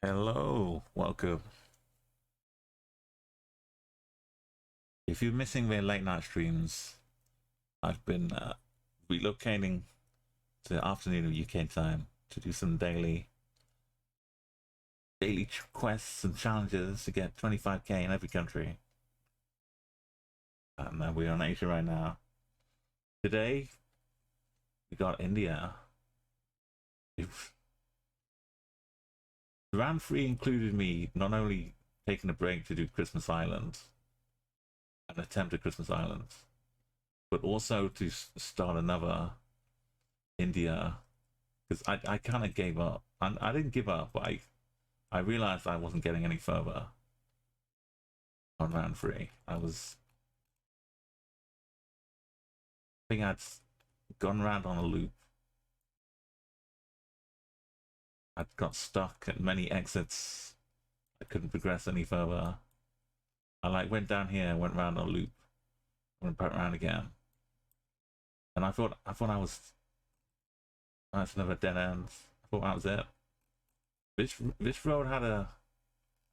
Hello, welcome. If you're missing the late night streams, I've been relocating to the afternoon of UK time to do some daily quests and challenges to get 25k in every country. And we're on Asia right now. Today, we got India. Round 3 included me not only taking a break to do Christmas Island, an attempt at Christmas Island, but also to start another India, because I kind of gave up. And I didn't give up, but I realized I wasn't getting any further on round 3. I think I'd gone around on a loop. I'd got stuck at many exits. I couldn't progress any further. I went down here, went round on a loop, went back around again, and I thought I was. That's another dead end. I thought that was it. This road had a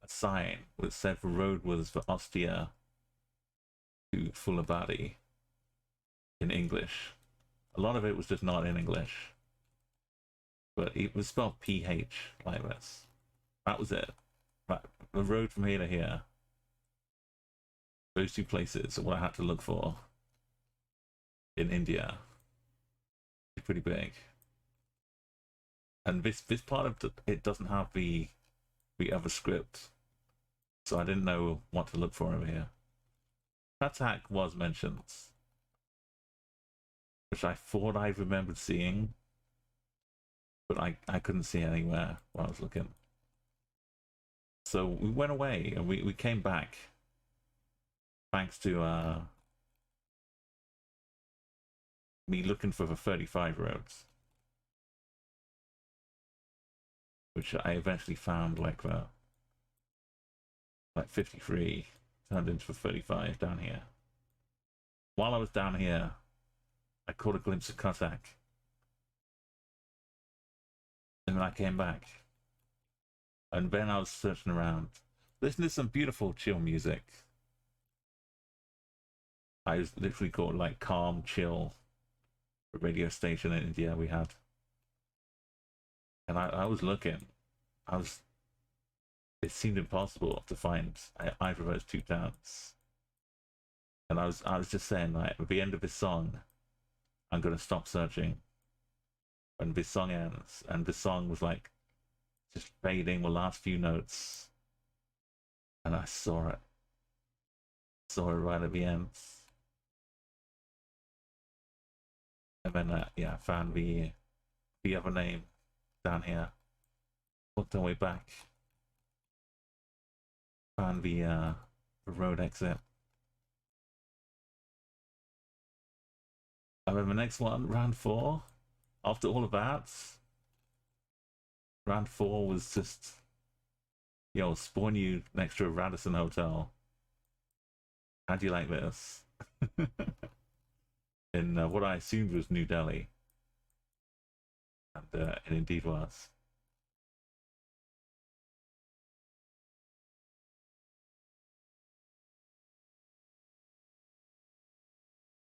sign which said the road was for Ostia to Fulabadi in English. A lot of it was just not in English, but it was spelled PH like this. That was it. Right, the road from here to here. Those two places are what I had to look for in India. It's pretty big. And this part of it doesn't have the other script, so I didn't know what to look for over here. Attack was mentioned, which I thought I remembered seeing, but I couldn't see anywhere while I was looking. So we went away and we came back thanks to me looking for the 35 roads, which I eventually found like 53 turned into 35 down here. While I was down here, I caught a glimpse of Cossack, and then I came back, and then I was searching around, listening to some beautiful chill music. I was literally called like calm, chill, a radio station in India we had, and I was looking. It seemed impossible to find either of those two towns. And I was just saying, like, at the end of this song, I'm gonna stop searching when this song ends. And this song was like just fading the last few notes, and I saw it right at the end. And then yeah, I found the other name down here. Looked our way back. Found the road exit. And then the next one, round 4. After all of that, round 4 was just, yo, spawn you next to a Radisson hotel. How do you like this? In what I assumed was New Delhi. And it indeed was.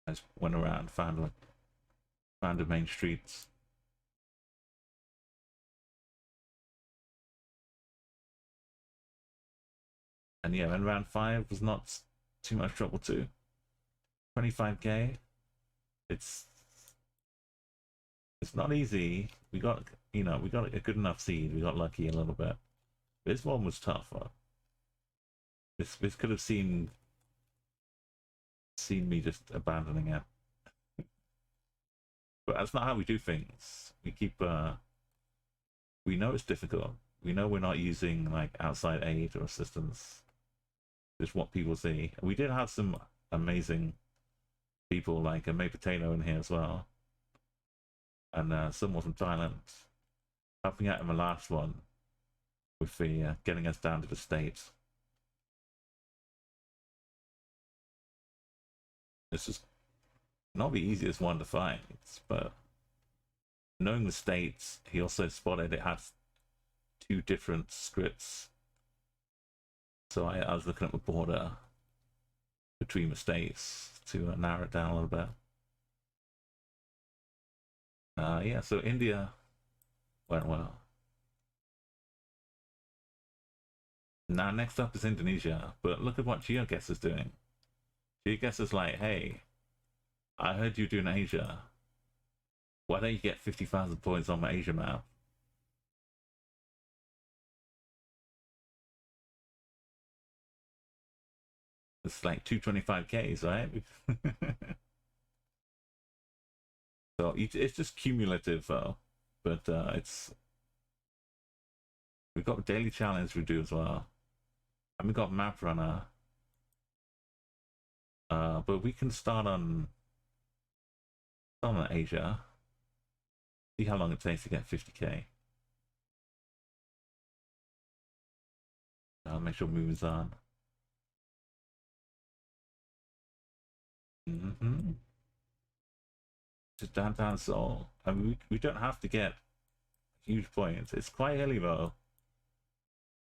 I just went around, found the main streets. And yeah, and round 5 was not too much trouble too. 25k. It's not easy. We got a good enough seed. We got lucky a little bit. This one was tougher. This could have seen me just abandoning it. But that's not how we do things. We keep we know it's difficult. We know we're not using like outside aid or assistance. Just what people see. We did have some amazing people like a May Potato in here as well. And someone from Thailand helping out in the last one with the getting us down to the States. This is not the easiest one to find, but knowing the States, he also spotted it had two different scripts. So I was looking at the border between the states to narrow it down a little bit. Yeah, so India went well. Now next up is Indonesia, but look at what Geoguessr is doing. Geoguessr is like, hey, I heard you're doing Asia. Why don't you get 50,000 points on my Asia map? It's like 225Ks, right? So it's just cumulative though, but we've got daily challenge we do as well, and we got Maprunner. But we can start on Asia. See how long it takes to get 50K. Make sure moves on. Just downtown Seoul. I mean, we don't have to get huge points. It's quite early though.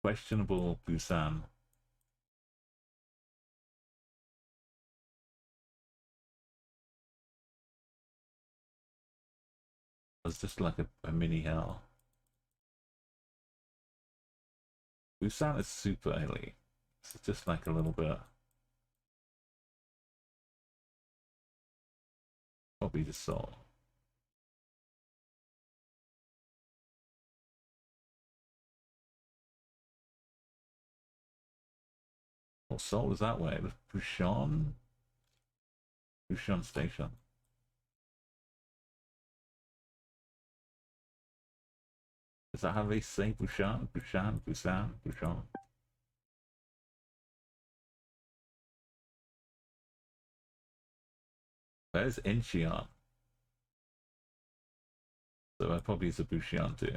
Questionable Busan. It's just like a mini hell. Busan is super early. It's just like a little bit. Probably the Seoul. Oh, Seoul is that way. There's Busan Station. Is that how they say Busan? Busan. Where's Incheon? So that probably is a Busan too.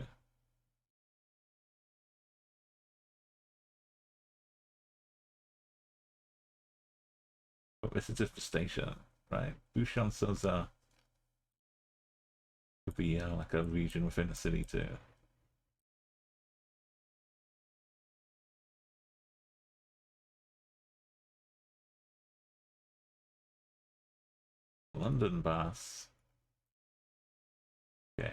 But this is just a station, right? Busan Soza could be like a region within a city too. London bus. Okay.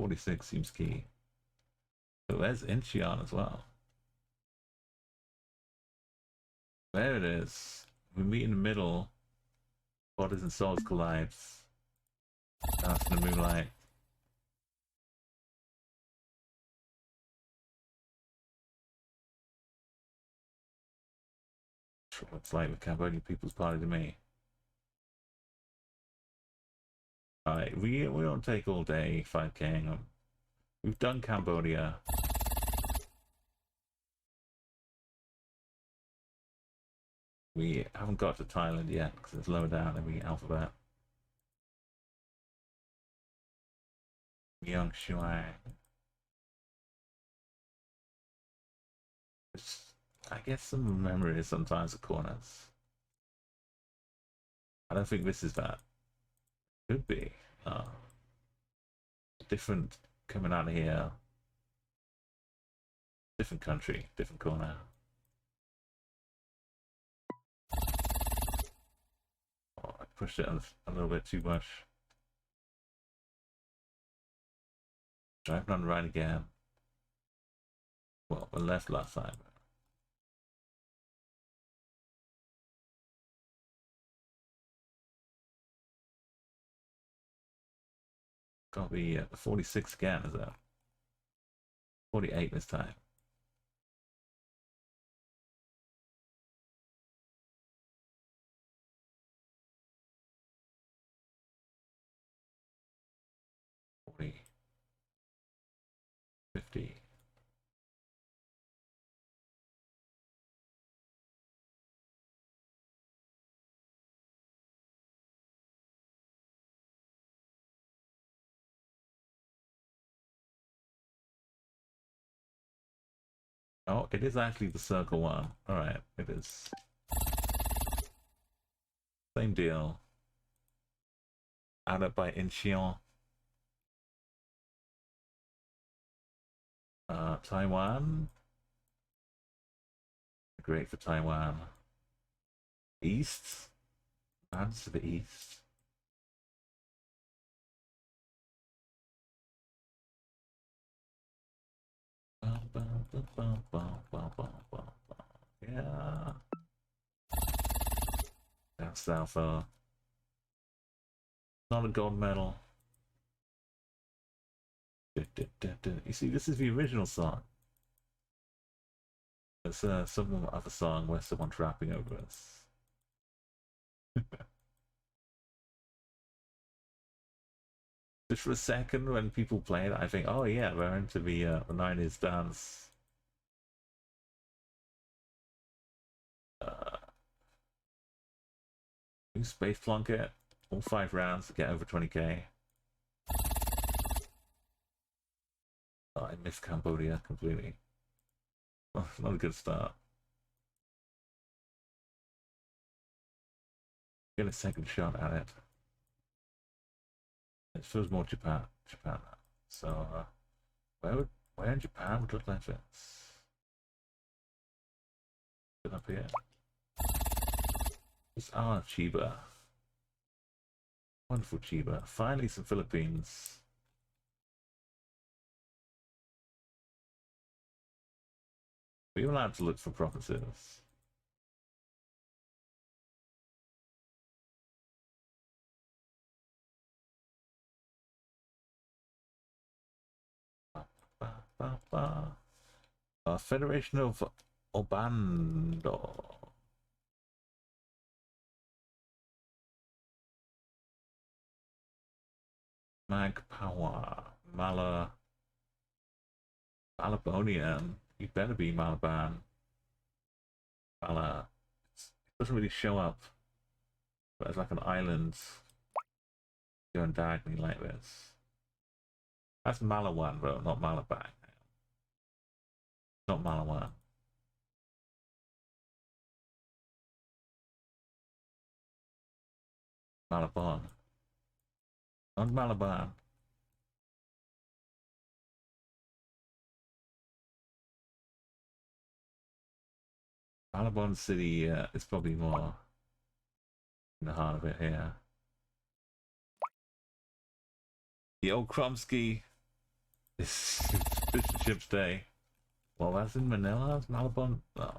$46 seems key. So there's Incheon as well. There it is. We meet in the middle. Bodies and souls collides. Dance in the moonlight. Looks like the Cambodian People's Party to me. Alright, we don't take all day 5K'ing. We've done Cambodia. We haven't got to Thailand yet because it's lower down in the alphabet. Myung Shuai. I guess some memories sometimes are corners. I don't think this is that. Could be. Different coming out of here. Different country, different corner. Oh, I pushed it a little bit too much. Driving on the right again. Well, I left last time. Got to be 46 again, is that? 48 this time. $40, $50. Oh, it is actually the circle one. Alright, it is. Same deal. Added by Incheon. Taiwan. Great for Taiwan. East. Lands to the east. Yeah. That's south. Not a gold medal. You see, this is the original song. It's some other song where someone's rapping over us. Just for a second, when people play it, I think, oh yeah, we're into the 90s dance. We space plonk it, all 5 rounds to get over 20k. Oh, I missed Cambodia completely. Well, not a good start. Get a second shot at it. It feels more Japan. So, where in Japan would look like this? Get up here. It's Chiba. Wonderful Chiba. Finally some Philippines. We're allowed to look for provinces. Federation of Obando. Mag Power. Malabonian. You better be Malaban. It doesn't really show up. But it's like an island going diagonally like this. That's Malawan, bro, not Malaban. Not Malawan. Malabon. Not Malaban. Malabon City is probably more in the heart of it here. The old Kromsky. This ship's day. Well, that's in Manila. It's Malabon. Oh.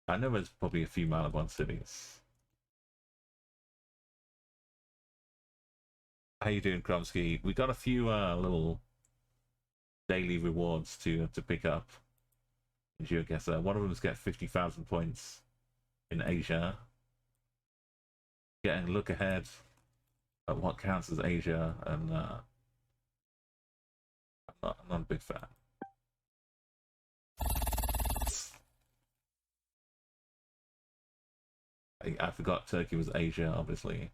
I know there's probably a few Malabon cities. How you doing, Kromsky? We got a few little daily rewards to pick up in Geoguessr. One of them is get 50,000 points in Asia. Getting a look ahead at what counts as Asia, and I'm not a big fan. I forgot Turkey was Asia, obviously.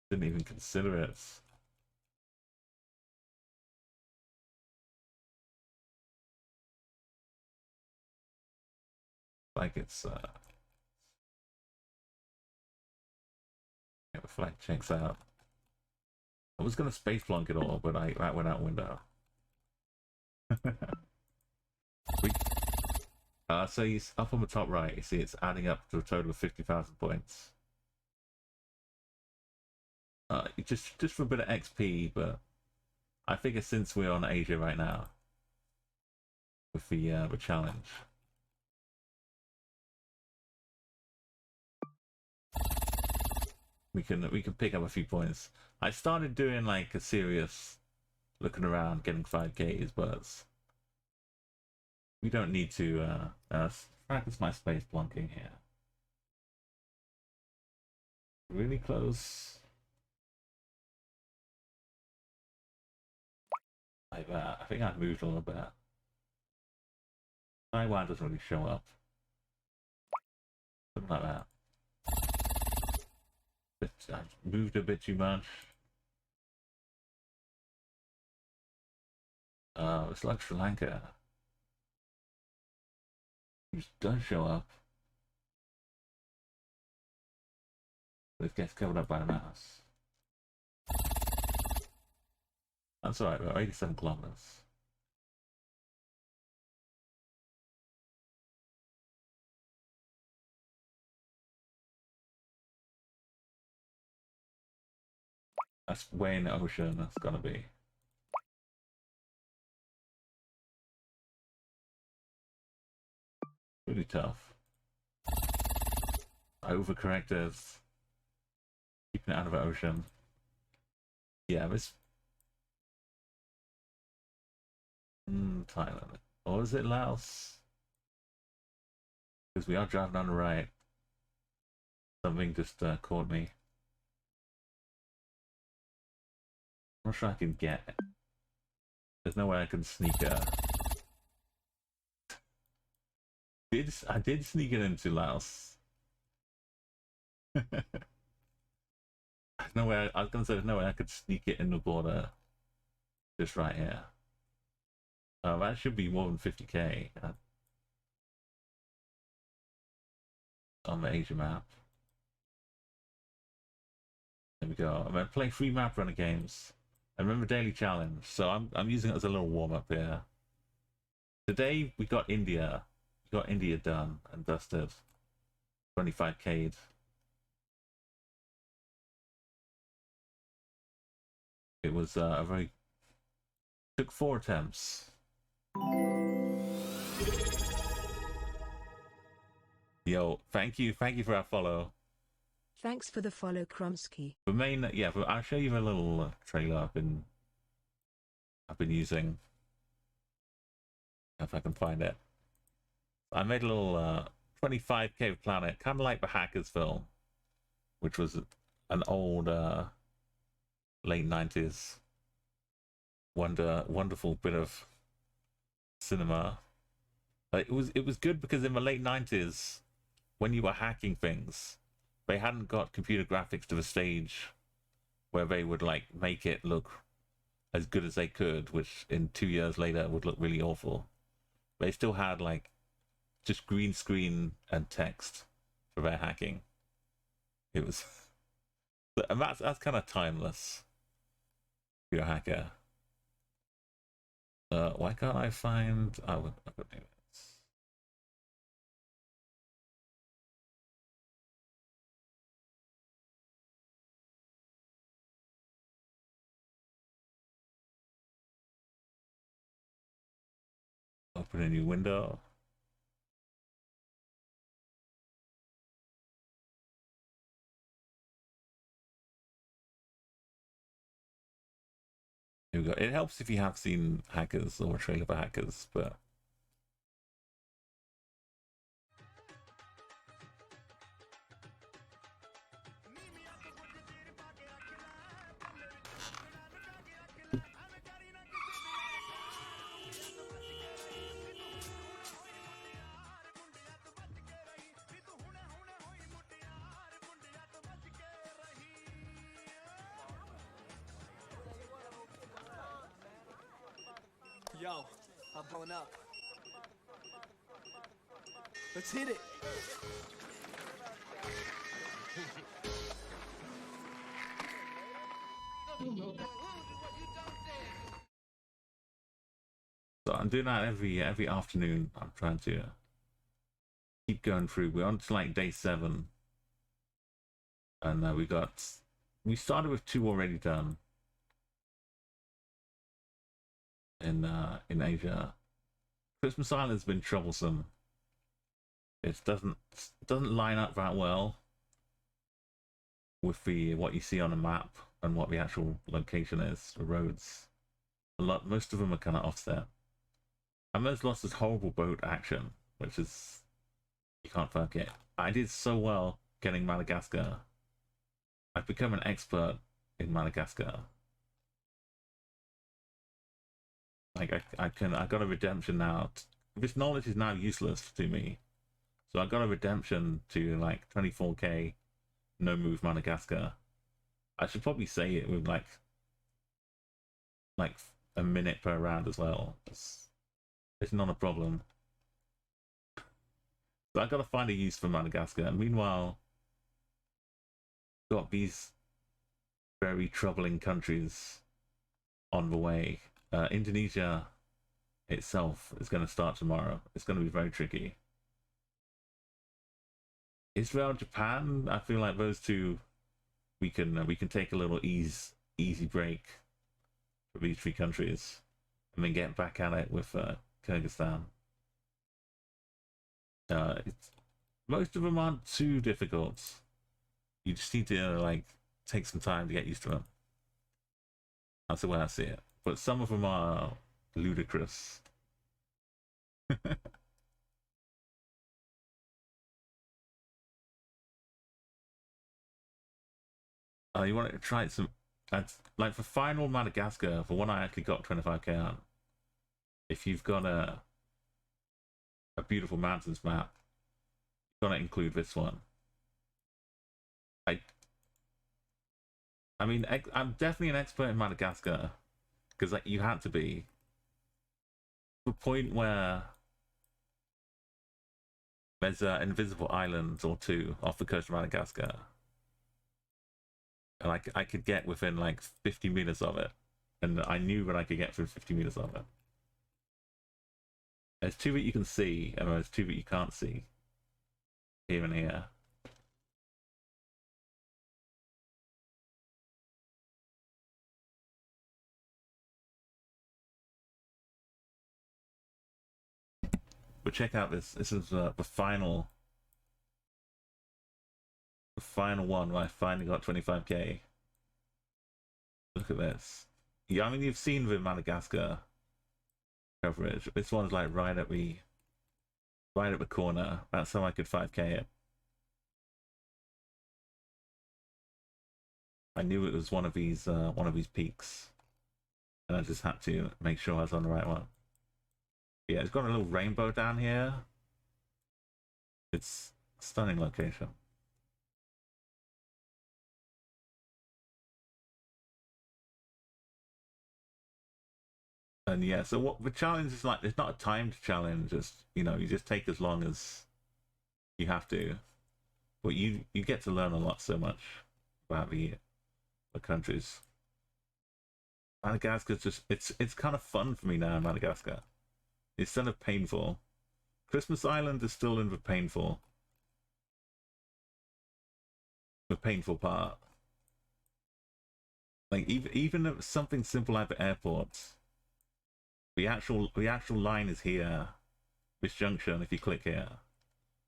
Didn't even consider it. Like it's yeah, the flag checks out. I was gonna space plonk it all, but that went out window. So he's up on the top right. You see, it's adding up to a total of 50,000 points. Just for a bit of XP, but I figure since we're on Asia right now with the challenge, we can pick up a few points. I started doing like a serious looking around, getting 5Ks, but we don't need to practice my space plonking here. Really close. Like that. I think I've moved a little bit. Taiwan doesn't really show up. Something like that. But I've moved a bit too much. It's like Sri Lanka. It just does show up. But it gets covered up by the mouse. That's alright, we're 87 kilometers. That's way in the ocean, that's gotta be. Really tough. I overcorrected. Keeping it out of the ocean. Yeah, this... Thailand. Or is it Laos? Because we are driving on the right. Something just caught me. I'm not sure I can get it. There's no way I can sneak it. I did sneak it into Laos. No way. I was gonna say there's no way I could sneak it in the border. Just right here. That should be more than 50k on the Asia map. There we go. I'm gonna play 3 Maprunner games. I remember daily challenge, so I'm using it as a little warm up here. Today we got India. We got India done and dusted. 25k'd. It was a very... Took 4 attempts. Yo, thank you for our follow. Thanks for the follow, Krumsky. The main, yeah, I'll show you a little trailer I've been using. If I can find it. I made a little 25k planet, kind of like the Hackers film, which was an old late 90s wonderful bit of cinema. It was good because in the late 90s, when you were hacking things, they hadn't got computer graphics to the stage where they would like make it look as good as they could, which in 2 years later would look really awful. They still had like just green screen and text for their hacking. It was, and that's kind of timeless. If you're a hacker. Why can't I find? I've got maybe. Open a new window. Here we go. It helps if you have seen Hackers or a trailer for Hackers, but Yo, I'm blowing up. Let's hit it. So I'm doing that every afternoon. I'm trying to keep going through. We're on to like day 7, and we started with 2 already done in Asia. Christmas Island's been troublesome. It doesn't line up that well with what you see on the map and what the actual location is. The roads, most of them are kind of offset. And there's lots of horrible boat action, which is, you can't forget. I did so well getting Madagascar. I've become an expert in Madagascar. Like I got a redemption now. This knowledge is now useless to me. So I got a redemption to like 24k No Move Madagascar. I should probably say it with like a minute per round as well. It's not a problem. So I gotta find a use for Madagascar. And meanwhile, got these very troubling countries on the way. Indonesia itself is going to start tomorrow. It's going to be very tricky. Israel, Japan, I feel like those two, we can take a little easy break for these three countries, and then get back at it with Kyrgyzstan. Most of them aren't too difficult. You just need to like take some time to get used to them. That's the way I see it. But some of them are ludicrous. You want to try some, like for final Madagascar, for one I actually got 25k on. If you've got a beautiful mountains map, you've got to include this one. I mean, I'm definitely an expert in Madagascar, because like you had to be. To the point where there's an invisible island or two off the coast of Madagascar, and I could get within like 50 meters of it, and I knew that I could get through 50 meters of it. There's two that you can see, and there's two that you can't see. Here and here. But check out this. This is the final one where I finally got 25k. Look at this. Yeah, I mean, you've seen the Madagascar coverage. This one's like right at the corner. That's how I could 5k it. I knew it was one of these peaks, and I just had to make sure I was on the right one. Yeah, it's got a little rainbow down here. It's a stunning location. And yeah, so what the challenge is like, it's not a timed challenge, just, you know, you just take as long as you have to. But you get to learn a lot so much about the countries. Madagascar's just, it's kind of fun for me now in Madagascar. Instead of painful. Christmas Island is still in the painful part. Like even if something simple like the airport, the actual line is here. This junction, if you click here,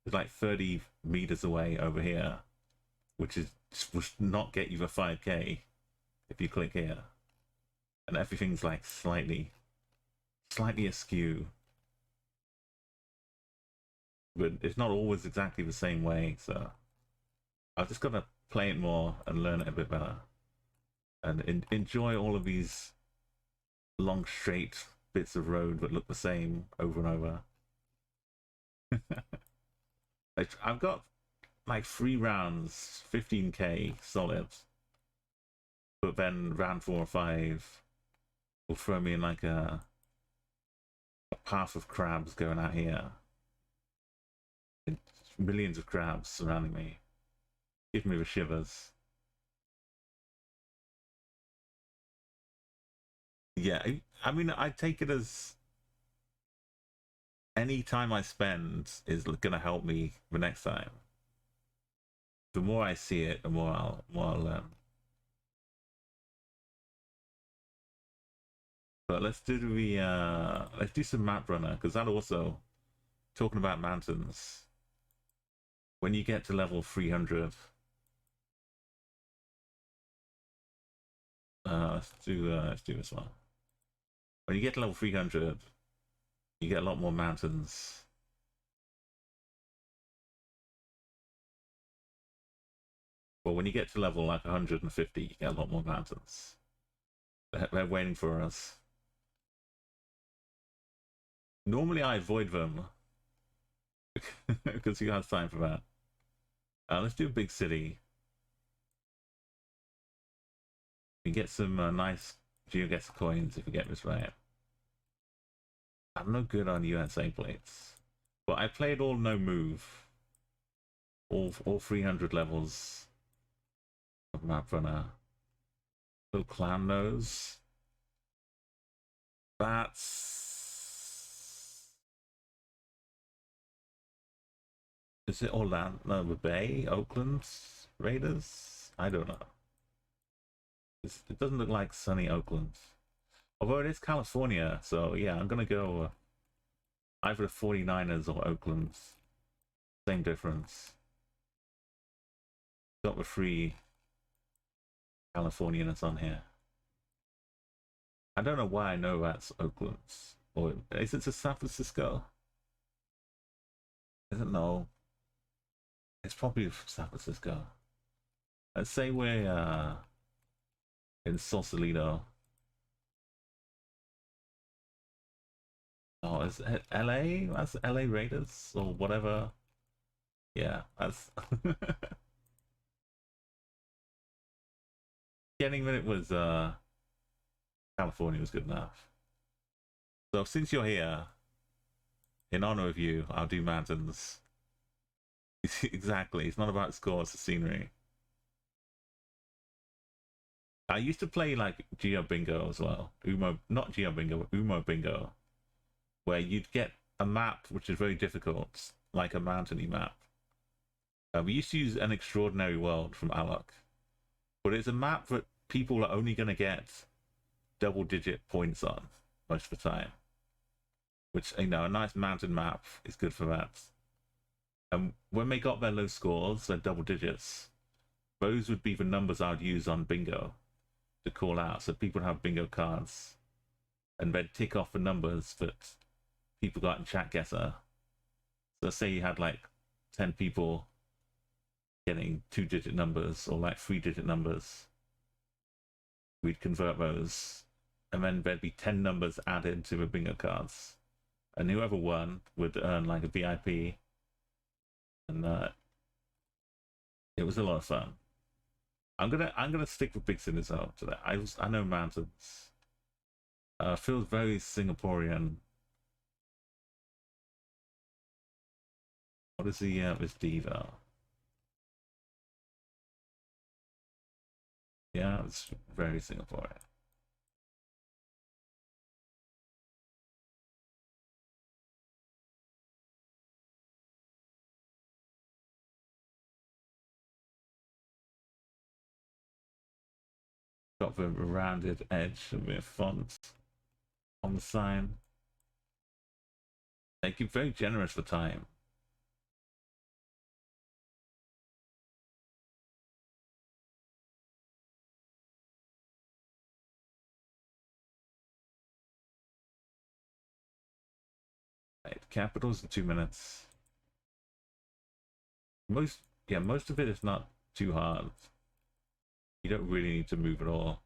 is like 30 meters away over here, which will not get you the 5k if you click here, and everything's like slightly askew. But it's not always exactly the same way, so I've just got to play it more and learn it a bit better, and enjoy all of these long straight bits of road that look the same over and over. I've got like 3 rounds, 15k solid, but then round 4 or 5 will throw me in like a path of crabs going out here. Millions of crabs surrounding me. Give me the shivers. Yeah, I mean, I take it as any time I spend is gonna help me the next time. The more I see it, the more I'll learn. But let's do some Maprunner, because that also, talking about mountains, when you get to level 300, let's do this one. When you get to level 300, you get a lot more mountains. But when you get to level like 150, you get a lot more mountains. They're waiting for us. Normally I avoid them because you have time for that. Let's do a big city. We get some nice Geoguessr coins if you get this right. I'm no good on USA plates, but I played all No Move, all 300 levels of Maprunner. Little clown nose. That's... Is it Orlando Bay? Oakland Raiders? I don't know. It doesn't look like sunny Oakland. Although it is California, so yeah, I'm gonna go either the 49ers or Oakland. Same difference. Got the free Californians on here. I don't know why I know that's Oakland. Or is it to San Francisco? Is it? No. It's probably San Francisco. Let's say we're in Sausalito. Oh, is it LA? That's LA Raiders or whatever. Yeah, that's getting that it was California was good enough. So since you're here, in honor of you, I'll do mountains. Exactly. It's not about score, it's the scenery. I used to play like Geo Bingo as well. Not Geo Bingo, but Umo Bingo, where you'd get a map which is very difficult, like a mountainy map. We used to use An Extraordinary World from Alok, but it's a map that people are only going to get double-digit points on most of the time. Which, you know, a nice mountain map is good for that. And when they got their low scores, their double digits, those would be the numbers I'd use on bingo to call out. So people would have bingo cards and then tick off the numbers that people got in Geoguessr. So say you had like 10 people getting 2-digit numbers or like 3-digit numbers. We'd convert those, and then there'd be 10 numbers added to the bingo cards. And whoever won would earn like a VIP. And it was a lot of fun. I'm gonna stick with big cities out today. I know mountains. Feels very Singaporean. What is the this diva? Yeah, it's very Singaporean. Got the rounded edge of the font on the sign. They keep very generous for time. Right, capitals in 2 minutes. Most of it is not too hard. You don't really need to move at all.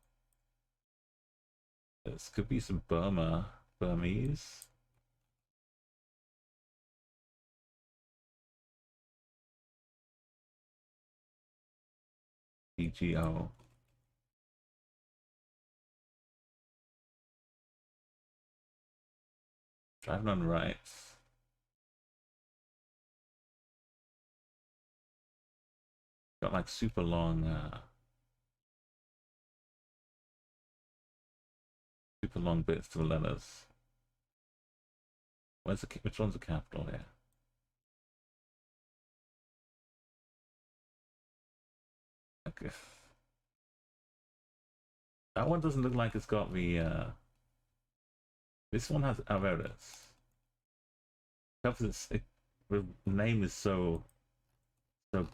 This could be some Burmese. BGO. Driving on right. Got like super long bits to the letters. Which one's the capital here? Okay. That one doesn't look like it's got the this one has, oh, there it is. Covers the name is so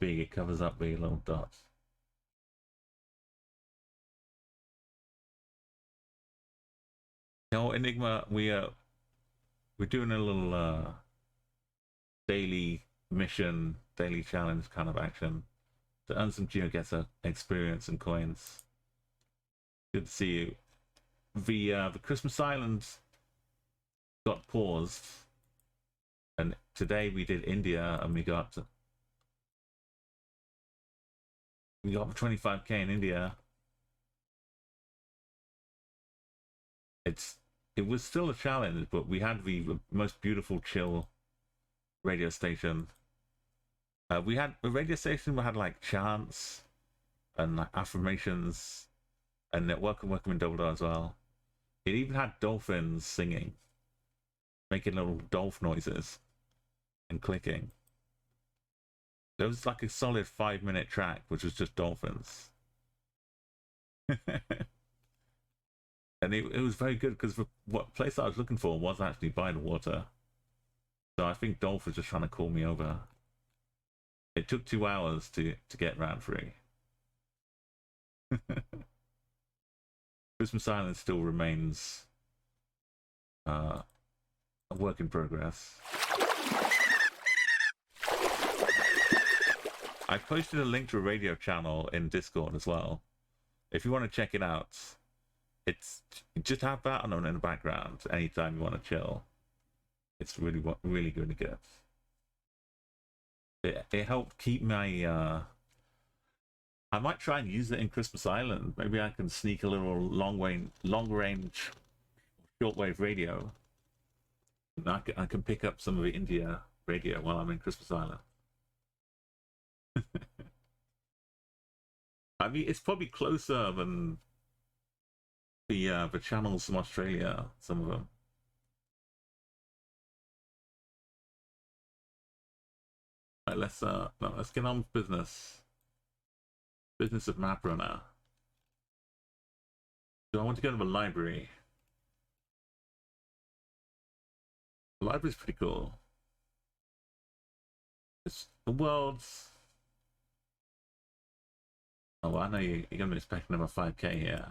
big it covers up the little dots. Oh, Enigma, we're doing a little daily mission, daily challenge kind of action to earn some Geoguessr experience and coins. Good to see you. The Christmas Island got paused, and today we did India, and we got 25k in India. it was still a challenge, but we had the most beautiful chill radio station. We had a radio station that had like chants and like affirmations, and welcome in Double as well. It even had dolphins singing, making little dolphin noises and clicking. There was like a solid 5-minute track, which was just dolphins. And it was very good because what place I was looking for was actually by the water. So I think Dolph was just trying to call me over. It took 2 hours to get round 3. Christmas Island still remains a work in progress. I posted a link to a radio channel in Discord as well. If you want to check it out, it's just have that on in the background anytime you want to chill. It's really good. It helped keep my I might try and use it in Christmas Island. Maybe I can sneak a little long range shortwave radio. And I can pick up some of the India radio while I'm in Christmas Island. I mean, it's probably closer than the channels from Australia, some of them. Right, let's get on with business. Business of Maprunner. So I want to go to the library. The library's pretty cool. It's the world's... Oh, well, I know you're going to be expecting about 5k here.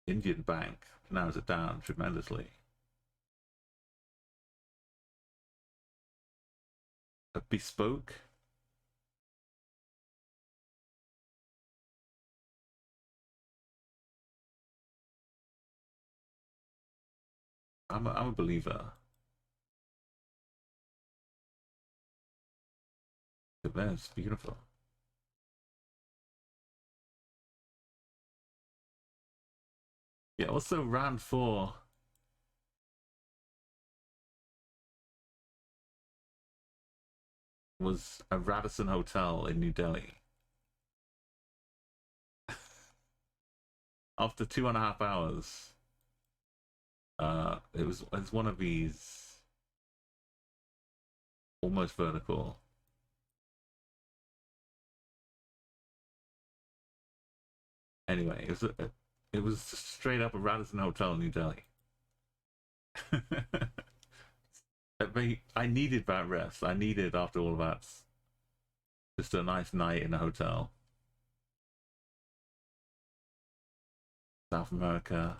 Indian Bank narrows it down tremendously. A bespoke. I'm a believer. That's beautiful. Yeah, also round 4. Was a Radisson Hotel in New Delhi. After 2.5 hours, it's one of these almost vertical. Anyway, it was straight up a Radisson Hotel in New Delhi. I needed that rest. I needed, after all of that, just a nice night in a hotel. South America.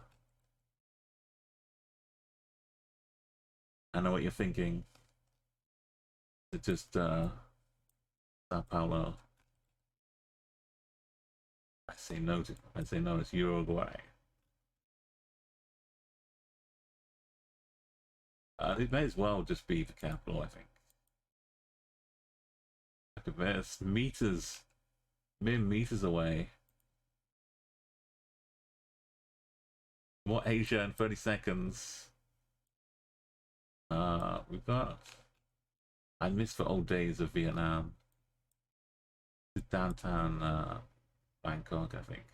I know what you're thinking. It's just Sao Paulo. I say no, it's Uruguay. It may as well just be the capital, I think. Look at this, mere meters away. More Asia in 30 seconds. We've got... I miss the old days of Vietnam. Downtown Bangkok, I think.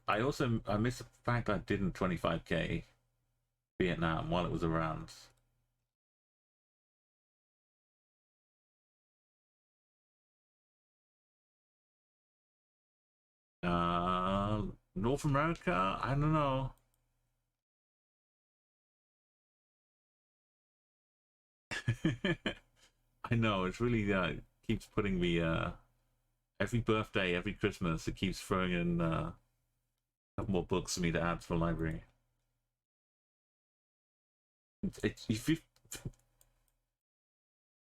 I miss the fact I didn't 25k Vietnam while it was around. North America? I don't know. I know, it's really keeps putting me every birthday, every Christmas, it keeps throwing in a couple more books for me to add to the library.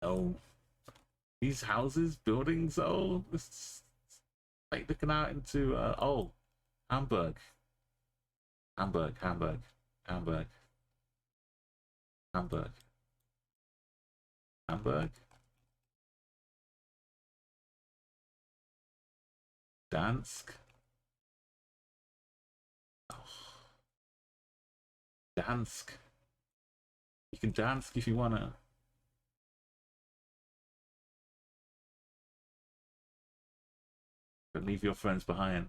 Oh, these houses, buildings, oh, it's like looking out into oh, Hamburg. Hamburg. Hamburg. Dansk. Oh. Dansk. You can Dansk if you wanna. But leave your friends behind.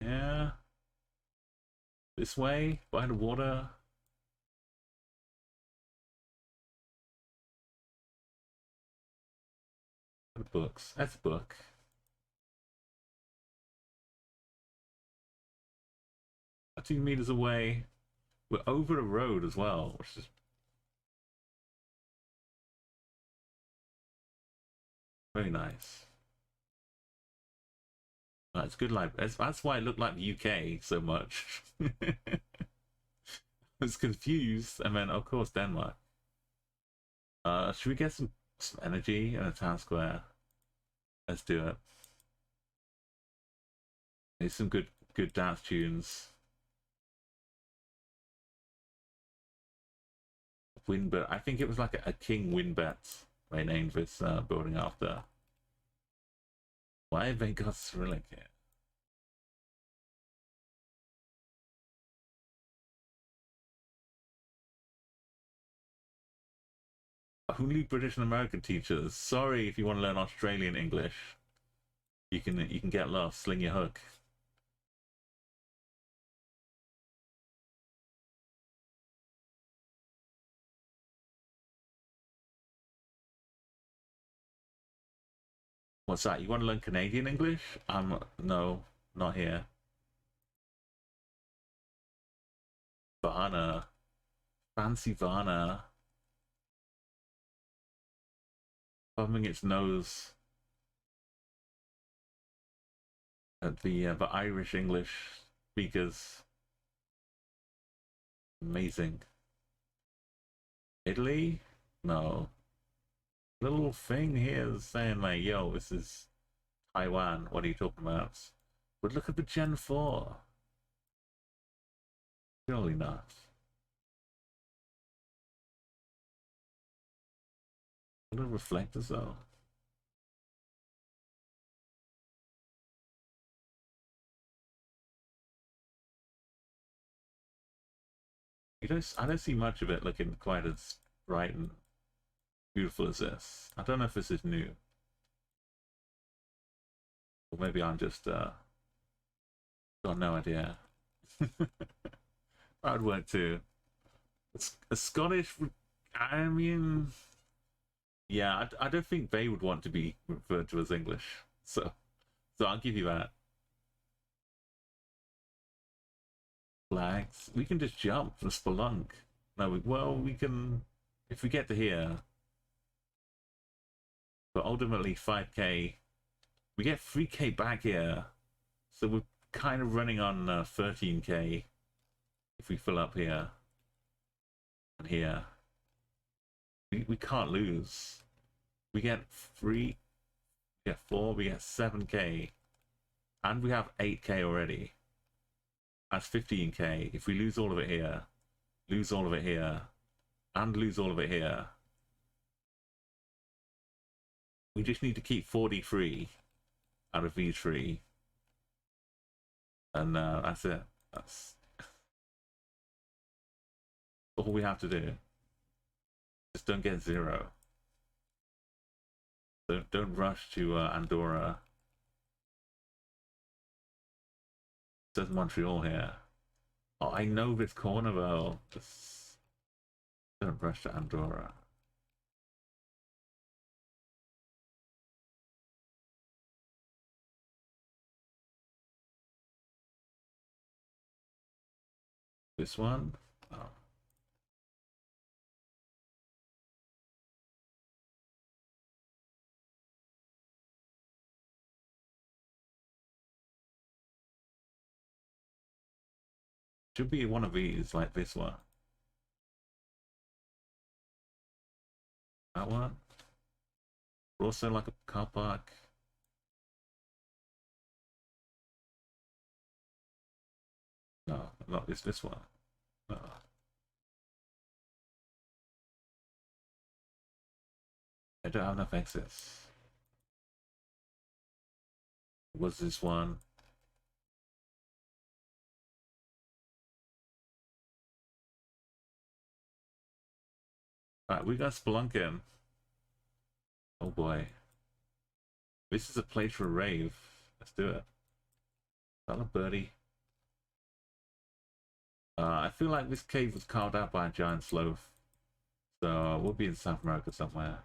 Yeah. This way, by the water. The books. That's a book. A 2 meters away. We're over a road as well, which is very nice. That's good library. That's why it looked like the UK so much. I was confused, and then of course Denmark. Should we get some energy and a town square? Let's do it. Need some good dance tunes. Winbet. I think it was like a King Winbet. They named this building after. Why have they got Cyrillic here? Only British and American teachers. Sorry if you want to learn Australian English. You can get lost. Sling your hook. What's that? You want to learn Canadian English? No, not here. Varna. Fancy Varna. Thumbing its nose at the Irish English speakers. Amazing. Italy? No. Little thing here is saying like, yo, this is Taiwan. What are you talking about? But look at the Gen 4. Surely not. Little reflectors though. I don't see much of it looking quite as bright and beautiful as this. I don't know if this is new. Or maybe I'm just got no idea. That would work too. It's a Scottish, I mean, yeah, I don't think they would want to be referred to as English. So I'll give you that. Flags. We can just jump from Spelunk. No, we can, if we get to here. But ultimately 5k. We get 3k back here. So we're kind of running on 13k if we fill up here and here. We can't lose. We get 3, we get 4, we get 7k, and we have 8k already. That's 15k. If we lose all of it here, lose all of it here, and lose all of it here, we just need to keep 43 out of these 3. And that's it. That's all we have to do. Just don't get 0. Don't rush to Andorra. It says Montreal here. Oh, I know this corner though. Just don't rush to Andorra. This one? Oh. Should be one of these, like this one. That one. Also like a car park. Not this one. No. I don't have enough exits. Was this one? Alright, we got Spelunking. Oh boy. This is a place for a rave. Let's do it. Is that a birdie? I feel like this cave was carved out by a giant sloth. So we'll be in South America somewhere.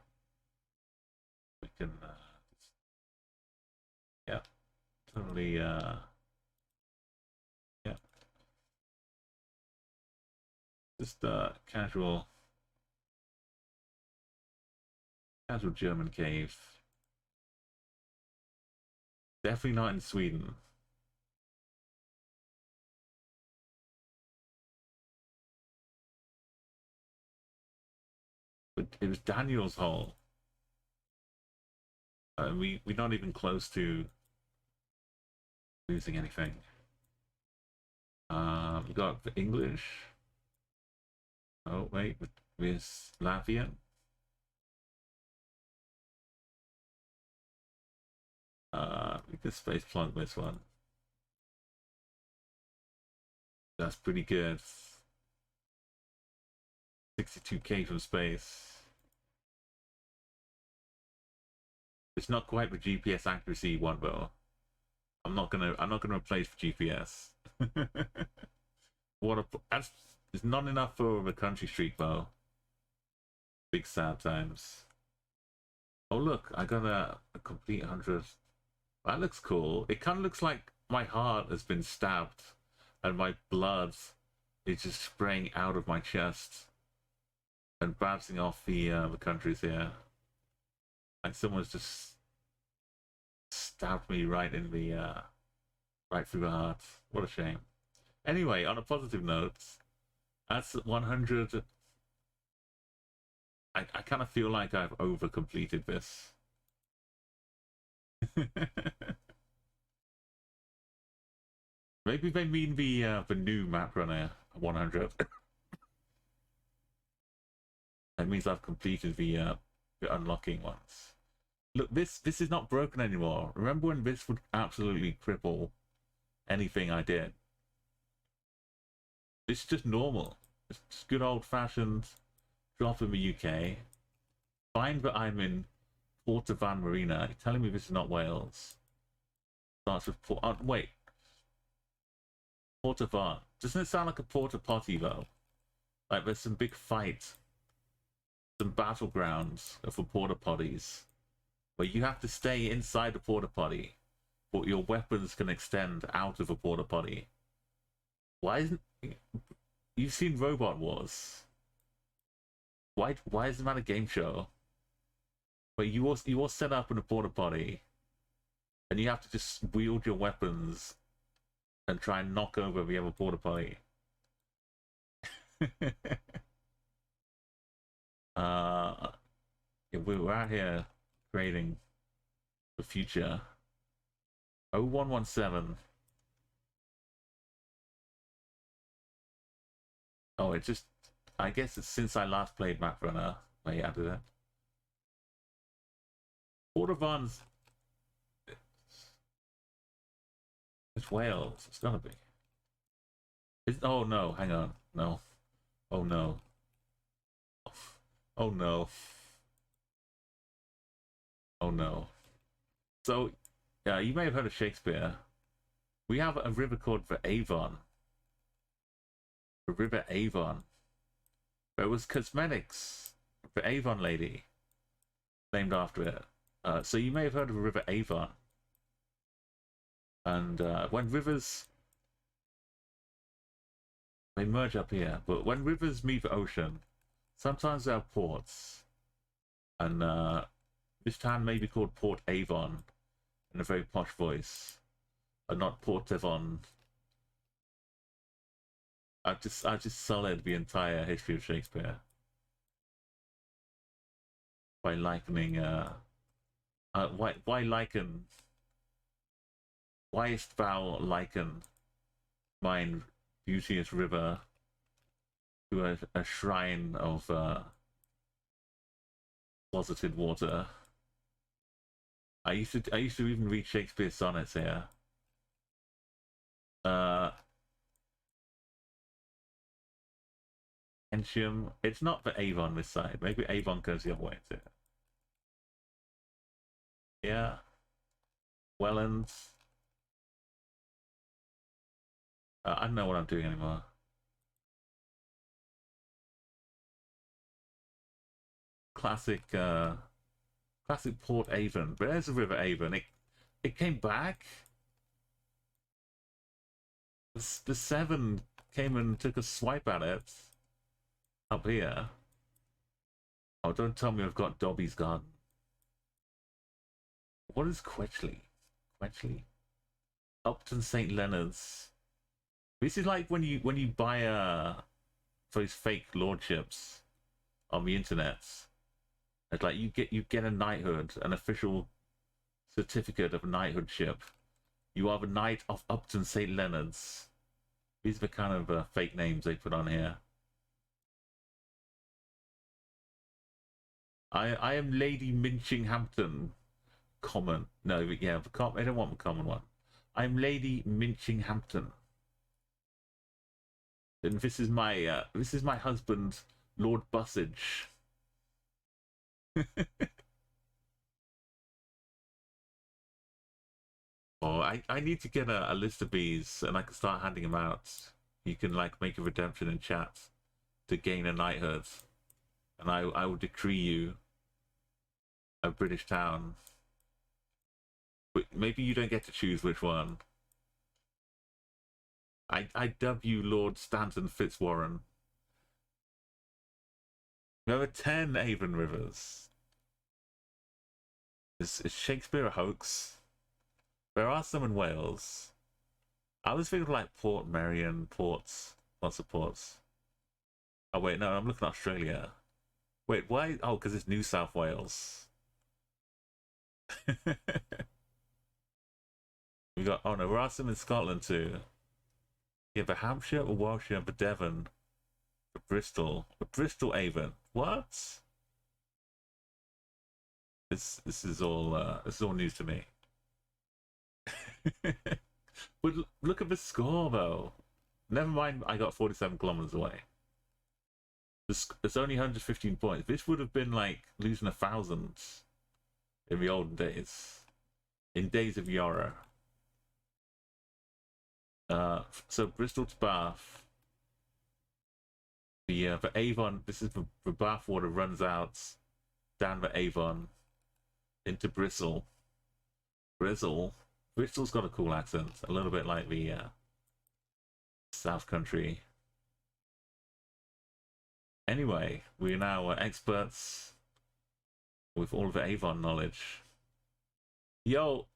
We can, yeah, totally, yeah. Just casual German cave. Definitely not in Sweden. But it was Daniel's hole. We're not even close to losing anything. We got English. Oh wait, with Latvian. We can space plunk this one. That's pretty good. 62k from space. It's not quite the GPS accuracy one though. I'm not gonna replace the GPS. That's it's not enough for the country streak though. Big sad times. Oh look, I got a complete 100. That looks cool. It kind of looks like my heart has been stabbed and my blood is just spraying out of my chest and bouncing off the countries here. Like someone's just stabbed me right in the right through the heart. What a shame. Anyway, on a positive note, that's 100. I kind of feel like I've over completed this. Maybe they mean the new Maprunner 100. That means I've completed the unlocking ones. Look, this is not broken anymore. Remember when this would absolutely cripple anything I did? It's just normal. It's just good old-fashioned drop in the UK. Find that I'm in Porta Van Marina. You're telling me this is not Wales? Starts with Port. Oh, wait. Porta Van. Doesn't it sound like a porta potty though? Like there's some big fight, some battlegrounds for porta potties, where you have to stay inside the porta potty, but your weapons can extend out of a porta potty. Why isn't you've seen Robot Wars? Why isn't that a game show? Where you all set up in a porta potty, and you have to just wield your weapons and try and knock over the other porta potty. Yeah, we're out here creating the future. 0117. Oh, it just, I guess it's since I last played Maprunner, I added it. Porta Van's, it's Wales, it's gonna be. Oh no, hang on, no. Oh no. Oh no. Oh no. So, yeah, you may have heard of Shakespeare. We have a river called the Avon. The River Avon. There was cosmetics, the Avon lady, named after it. So you may have heard of the River Avon. And when rivers, they merge up here, but when rivers meet the ocean, sometimes there are ports. And this town may be called Port Avon in a very posh voice, and not Port Avon. I've just sullied the entire history of Shakespeare by likening why liken? Why ist thou liken mine beauteous river to a shrine of closeted water. I used to even read Shakespeare's sonnets here. Entium. It's not for Avon this side. Maybe Avon goes the other way too. Yeah. Wellands. I don't know what I'm doing anymore. Classic Port Avon. But there's the River Avon. It came back. The Seven came and took a swipe at it. Up here. Oh, don't tell me I've got Dobby's Garden. What is Quetchley? Quetchley? Upton St. Leonard's. This is like when you buy those fake lordships on the internet. It's like you get a knighthood, an official certificate of knighthoodship. You are the Knight of Upton St. Leonard's. These are the kind of fake names they put on here. I am Lady Minchinghampton. Common. No, yeah, I don't want the common one. I'm Lady Minchinghampton. And this is my husband, Lord Bussage. Oh, I need to get a list of these and I can start handing them out. You can like make a redemption in chat to gain a knighthood. And I will decree you a British town. But maybe you don't get to choose which one. I dub you Lord Stanton Fitzwarren. There are 10 Avon rivers. Is Shakespeare a hoax? There are some in Wales. I was thinking like Port Merion, ports, lots of ports. Oh wait, no, I'm looking at Australia. Wait, why? Oh, because it's New South Wales. We got, oh no, there are some in Scotland too. Yeah, but Hampshire, or Warwickshire, but Devon, but Bristol, Avon. What? This is all news to me. But look at the score though. Never mind, I got 47 kilometers away. It's only 115 points. This would have been like losing 1,000 in the olden days, in days of yore. So Bristol to Bath. The Avon. This is the Bath water runs out down the Avon into Bristol. Bristol's got a cool accent, a little bit like the South Country. Anyway, we're now experts with all of the Avon knowledge. Yo,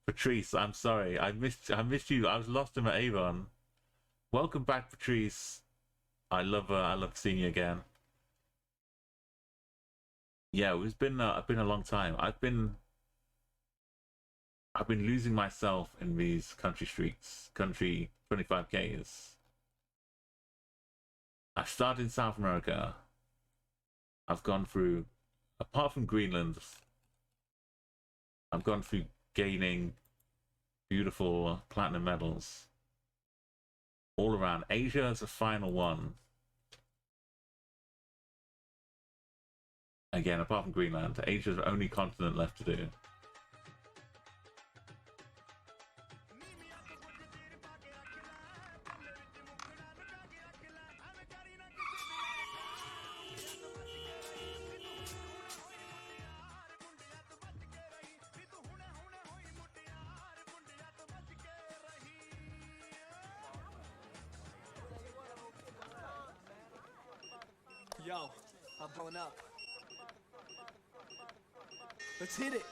Patrice, I'm sorry, I missed you. I was lost in my Avon. Welcome back, Patrice. I love seeing you again. Yeah, it's been a long time. I've been losing myself in these country streets, country 25Ks. I started in South America. I've gone through, apart from Greenland, I've gone through gaining beautiful platinum medals all around. Asia is the final one. Again, apart from Greenland, Asia is the only continent left to do. Yo, I'm blowing up. Let's hit it.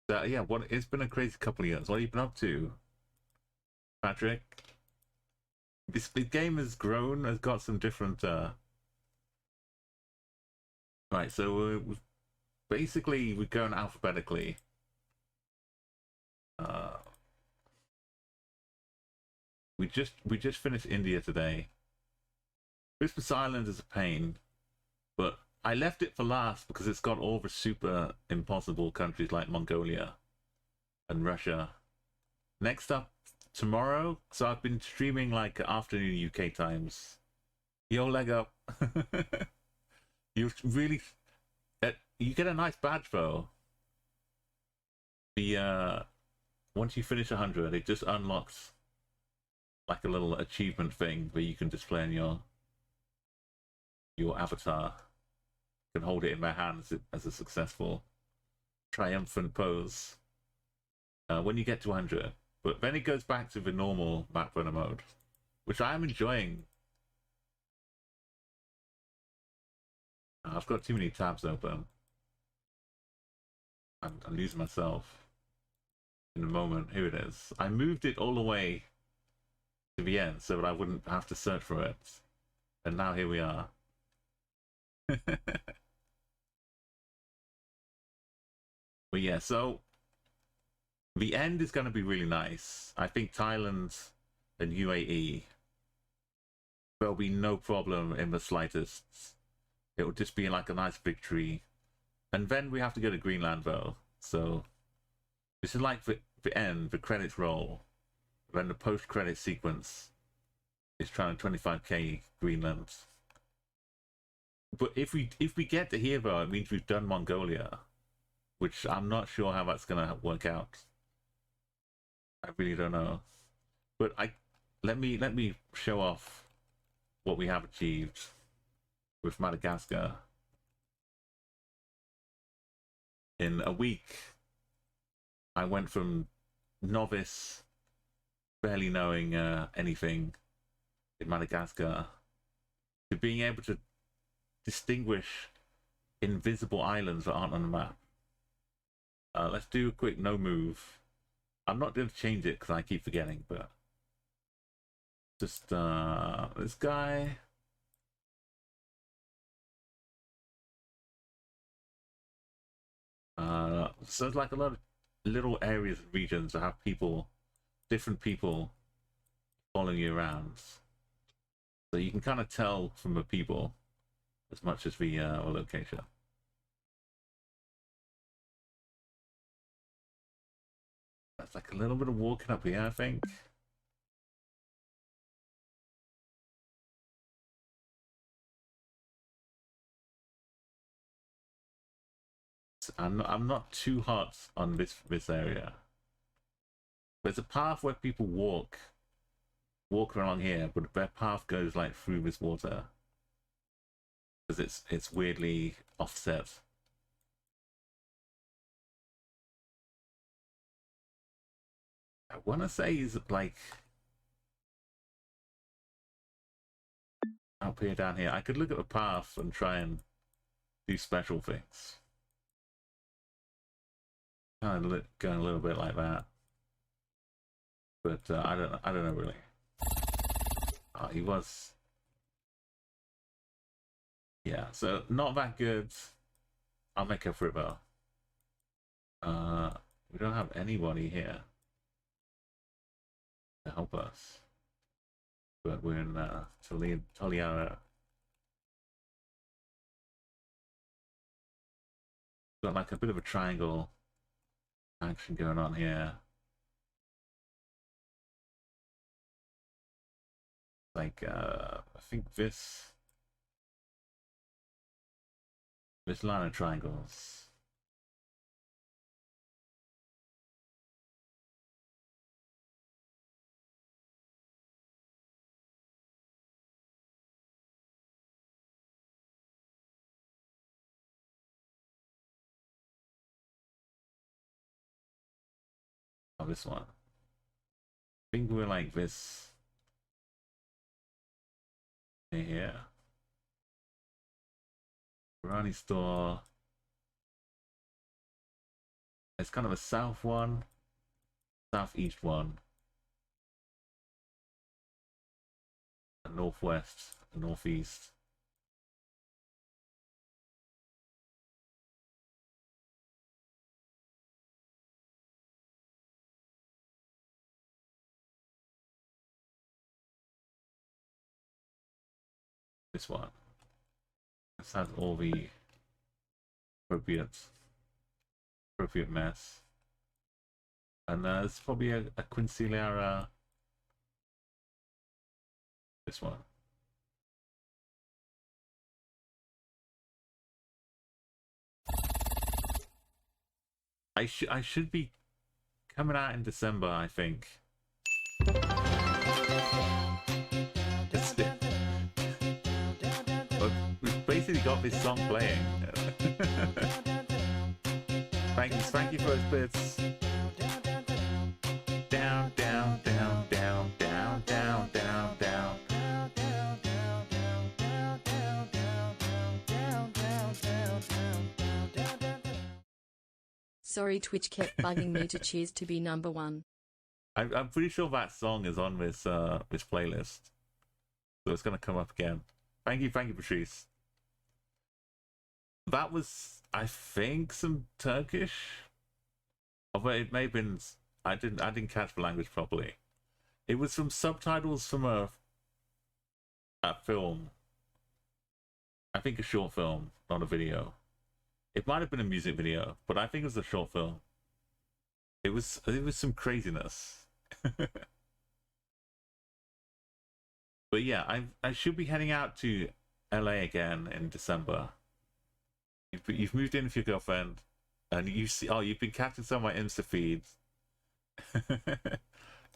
Yeah, it's been a crazy couple of years. What have you been up to, Patrick? this game has grown, has got some different. Right, so basically we're going alphabetically. We just finished India today. Christmas Island is a pain, but I left it for last because it's got all the super impossible countries like Mongolia and Russia. Next up tomorrow, so I've been streaming like afternoon UK times. Yo, leg up. You really, you get a nice badge though. The once you finish 100, it just unlocks like a little achievement thing where you can display on your avatar. You can hold it in their hands as a successful, triumphant pose when you get to 100. But then it goes back to the normal Maprunner mode, which I am enjoying. I've got too many tabs open. I'm losing myself in a moment. Here it is. I moved it all the way to the end so that I wouldn't have to search for it. And now here we are. But yeah, so the end is going to be really nice. I think Thailand and UAE, there'll be no problem in the slightest. It will just be like a nice victory. And then we have to go to Greenland though. So this is like the end, the credits roll. Then the post-credit sequence is trying 25k Greenland. But if we get to here though, it means we've done Mongolia, which I'm not sure how that's gonna work out. I really don't know. But let me show off what we have achieved with Madagascar. In a week, I went from novice, barely knowing anything in Madagascar, to being able to distinguish invisible islands that aren't on the map. Let's do a quick no move. I'm not going to change it because I keep forgetting, but just this guy. So it's like a lot of little areas and regions that have people, different people following you around. So you can kind of tell from the people as much as the location. That's like a little bit of walking up here, I think. I'm not too hot on this area. There's a path where people walk along here, but their path goes like through this water because it's weirdly offset. I want to say is like up here, down here. I could look at the path and try and do special things. Kind of going a little bit like that, but I don't know really. Oh, he was, yeah. So not that good. I'll make up for it though. We don't have anybody here to help us, but we're in Toliara. Got like a bit of a triangle action going on here. Like I think this line of triangles. Oh, this one. I think we're like this here. Brownie store. It's kind of a south one, southeast one. a northwest, a northeast. This one. This has all the appropriate mess. And there's probably a quinceañera. This one. I should be coming out in December, I think. We've basically got this song playing. Thank you for those bits. Down, down, down, down, down, down, down, down. Sorry, Twitch kept bugging me to choose to be number one. I'm pretty sure that song is on this this playlist, so it's gonna come up again. Thank you, Patrice. That was, I think, some Turkish. Although it may have been, I didn't catch the language properly. It was from subtitles from a film. I think a short film, not a video. It might have been a music video, but I think it was a short film. It was some craziness. But yeah, I should be heading out to LA again in December. You've moved in with your girlfriend, and you've been catching some of my Insta feeds.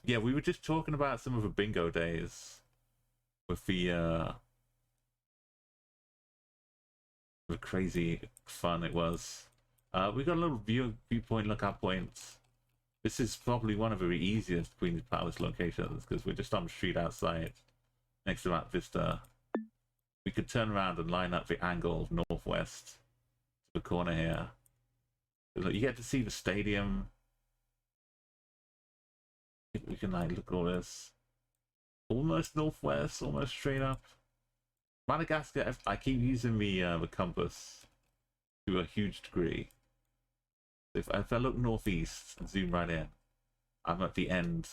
Yeah, we were just talking about some of the bingo days with the crazy fun it was. We got a little viewpoint lookout points. This is probably one of the easiest Queen's Palace locations because we're just on the street outside next to that vista. We could turn around and line up the angle northwest to the corner here. Look, you get to see the stadium. We can like look at all this. Almost northwest, almost straight up. Madagascar, I keep using the compass to a huge degree. If I look northeast and zoom right in, I'm at the end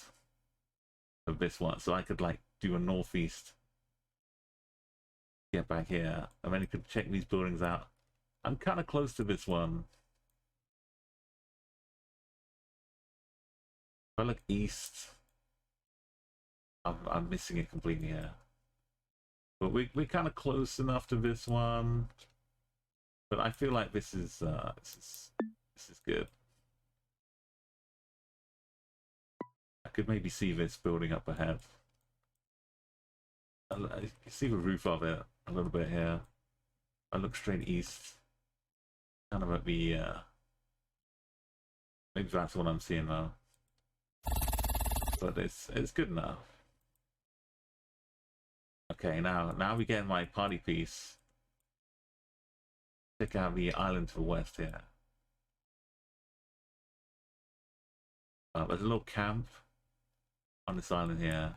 of this one, so I could like do a northeast, get back here, and then you could check these buildings out. I'm kind of close to this one. If I look east, I'm missing it completely here. But we're kind of close enough to this one. But I feel like this is good. I could maybe see this building up ahead. You see the roof of it a little bit here. I look straight east, kind of at the maybe that's what I'm seeing now. But it's good enough. Okay, now we get my party piece. Check out the island to the west here. There's a little camp on this island here.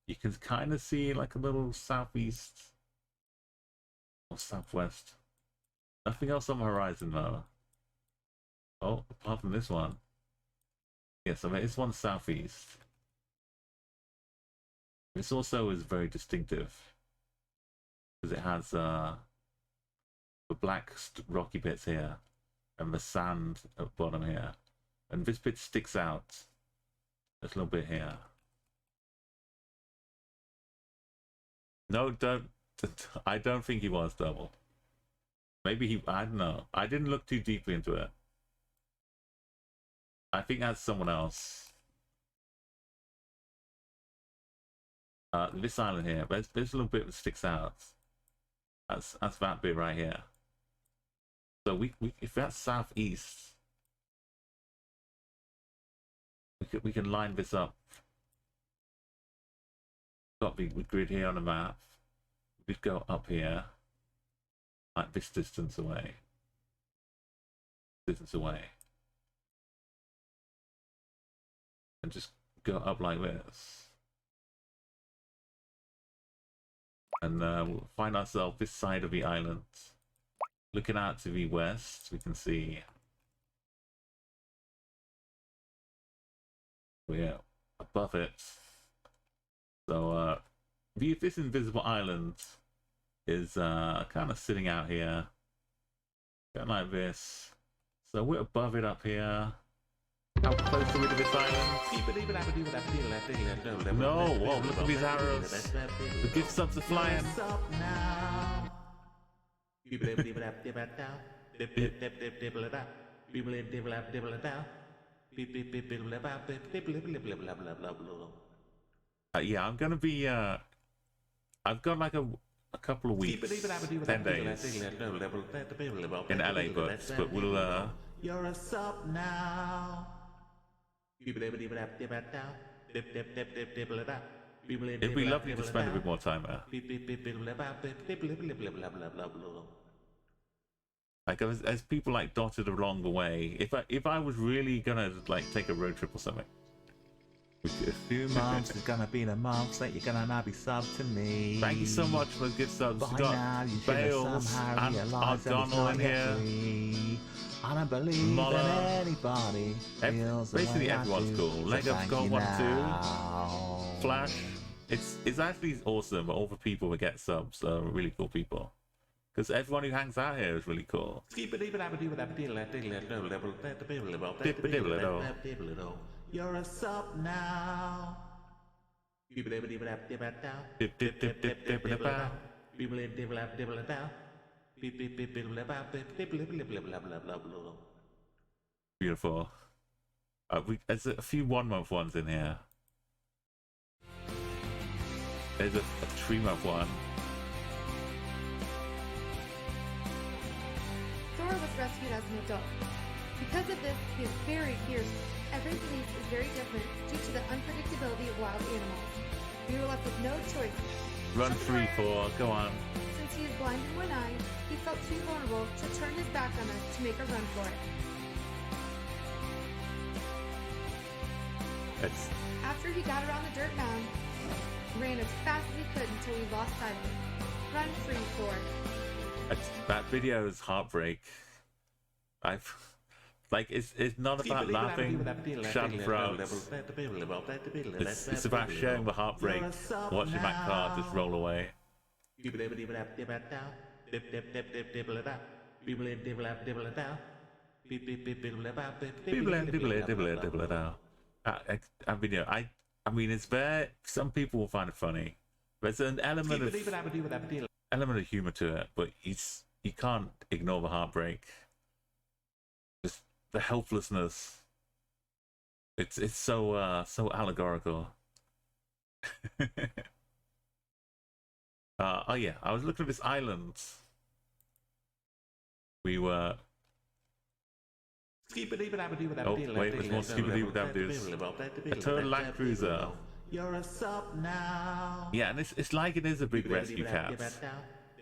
You can kind of see like a little southeast or southwest. Nothing else on the horizon though. Oh, apart from this one. Yeah, so there is one southeast. This also is very distinctive because it has the black rocky bits here and the sand at the bottom here, and this bit sticks out a little bit here. No, I don't think he was double. Maybe I don't know. I didn't look too deeply into it. I think that's someone else. This island here, there's a little bit that sticks out. That's that bit right here. So we if that's southeast, we can line this up. Got the grid here on the map. We'd go up here, like this distance away. And just go up like this. And we'll find ourselves this side of the island. Looking out to the west, we can see we're above it. So this invisible island is kind of sitting out here, kind of like this. So we're above it up here. How close are we to this island? No, whoa, look at these arrows. The gift subs are flying. Yeah, I'm gonna be I've got like a couple of weeks, 10 days in LA books, but we'll You're a sub now. it'd be lovely to spend a bit more time there. Like as people like dotted along the way, if I was really gonna like take a road trip or something, we could. 2 months is gonna be the months that you're gonna now be sub to me. Thank you so much for the gift subs. By We got now you should have Bales somehow and realised that it's O'Donnell not in yet here. free. I don't believe Muller. that anybody feels the Basically way I everyone's do. cool. So Legup's thank got you one too. now. Flash. It's actually awesome. All the people that get subs are really cool people. Because everyone who hangs out here is really cool. You're a sub now. Beautiful. There's a few 1 month ones in here. There's a 3 month one. Thor was rescued as an adult. Because of this, he is very fierce. Every release is very different due to the unpredictability of wild animals. We were left with no choice. Run 3, 4, go on. Since he is blind in one eye, he felt too vulnerable to turn his back on us to make a run for it. After he got around the dirt mound, ran as fast as he could until we lost sight of it. Run free, Thor. That video is heartbreak. It's not about laughing, shouting frogs. It's about sharing the heartbreak, watching that car just roll away. Video. I mean, it's there. Some people will find it funny. There's an element of humor to it, but you can't ignore the heartbreak. Just the helplessness. It's so so allegorical. Oh yeah, I was looking at this island. We were. Oh wait, there's more stupid without this. A total Land Cruiser. You're a sub now. Yeah, and it's like it is a big rescue cat.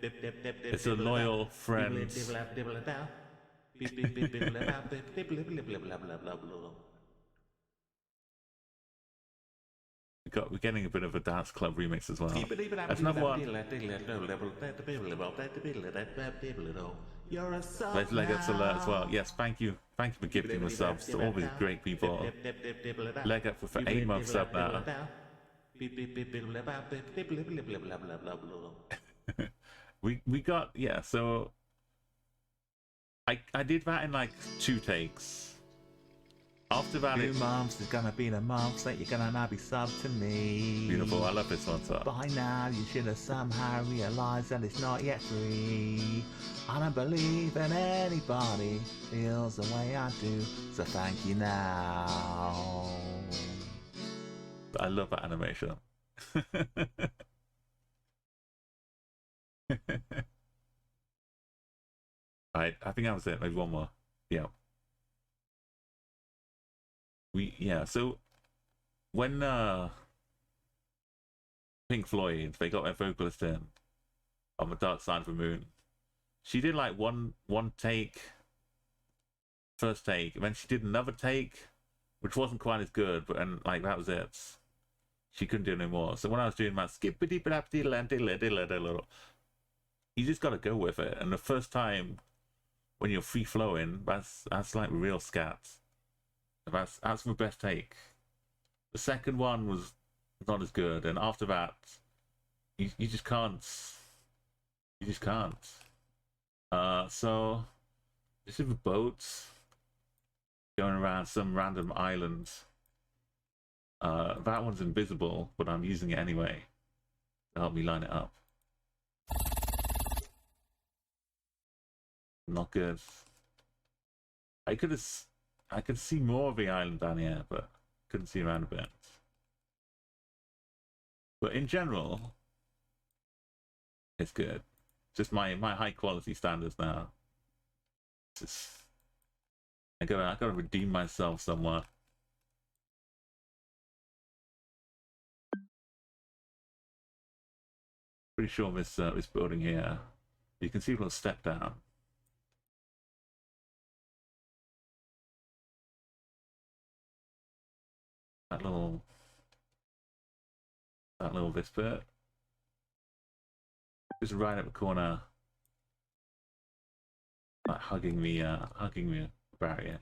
It's a loyal friend. We're getting a bit of a dance club remix as well. That's another one. Let's Legup's alert as well. Yes, thank you for gifting the subs to all these great people. Legup for 8 months sub now. we got, yeah, so I did that in like 2 takes. After that, 2 months is gonna be the months that you're gonna now be sub to me. Beautiful, I love this one, so. By now you should have somehow realised that it's not yet free. I don't believe that anybody feels the way I do, so thank you now. I love that animation. Alright, I think that was it. Maybe one more. Yeah. So when Pink Floyd, they got their vocalist in on the Dark Side of the Moon, she did like one take, first take, and then she did another take, which wasn't quite as good, but and like that was it. she couldn't do it anymore. So when I was doing my skippity blappity little, you just got to go with it. And the first time when you're free flowing, that's like real scat. That's my best take. The second one was not as good, and after that, you just can't. You just can't. So this is a boat going around some random island. That one's invisible, but I'm using it anyway to help me line it up. Not good. I could see more of the island down here, but couldn't see around a bit. But in general, it's good. Just my high quality standards now. I gotta redeem myself somewhat. Pretty sure this building here, you can see a little step down. That little this bit. Just right at the corner, like hugging the barrier.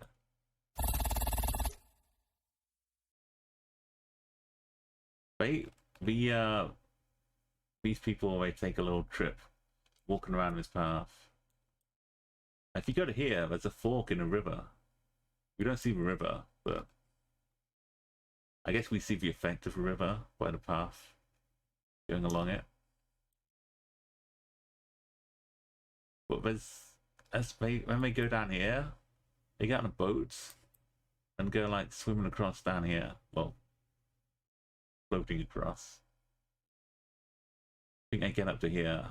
These people may take a little trip walking around this path. If you go to here, there's a fork in a river. We don't see the river, but I guess we see the effect of the river by the path going along it. But when they go down here, they get on a boat and go like swimming across down here. Well, floating across. I think I get up to here.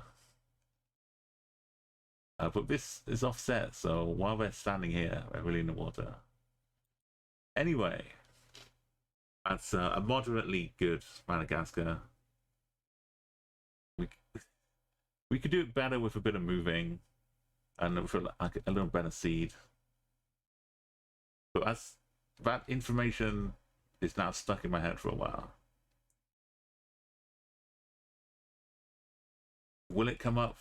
But this is offset, so while they're standing here, they're really in the water. Anyway, that's a moderately good Madagascar. We could do it better with a bit of moving and with like a little better seed. But that information is now stuck in my head for a while. Will it come up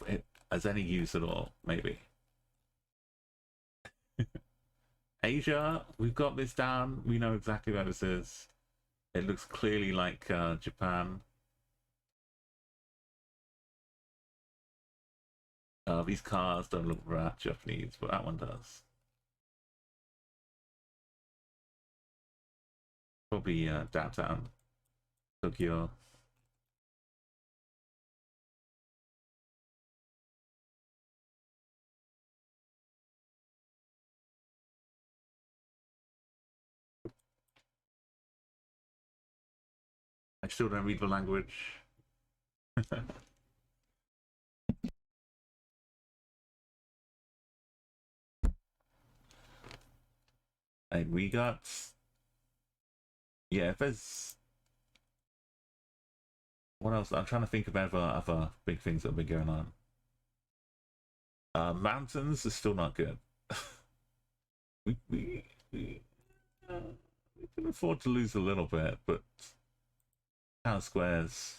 as any use at all? Maybe. Asia, we've got this down. We know exactly where this is. It looks clearly like Japan. These cars don't look that Japanese, but that one does. Probably downtown Tokyo. I still don't read the language. Like we got, yeah. If there's what else? I'm trying to think about other big things that have been going on. Mountains are still not good. we can afford to lose a little bit, but town squares.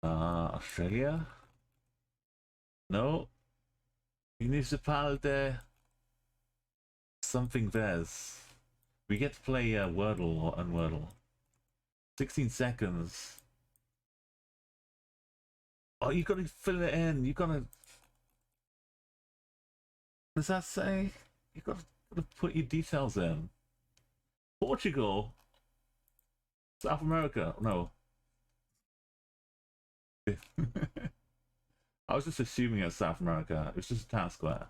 Australia? No. Municipality. Something there's. We get to play Wordle or Unwordle. 16 seconds. Oh, you gotta fill it in. You gotta. What does that say? You gotta put your details in. Portugal? South America? No. I was just assuming it was South America. It was just a town square.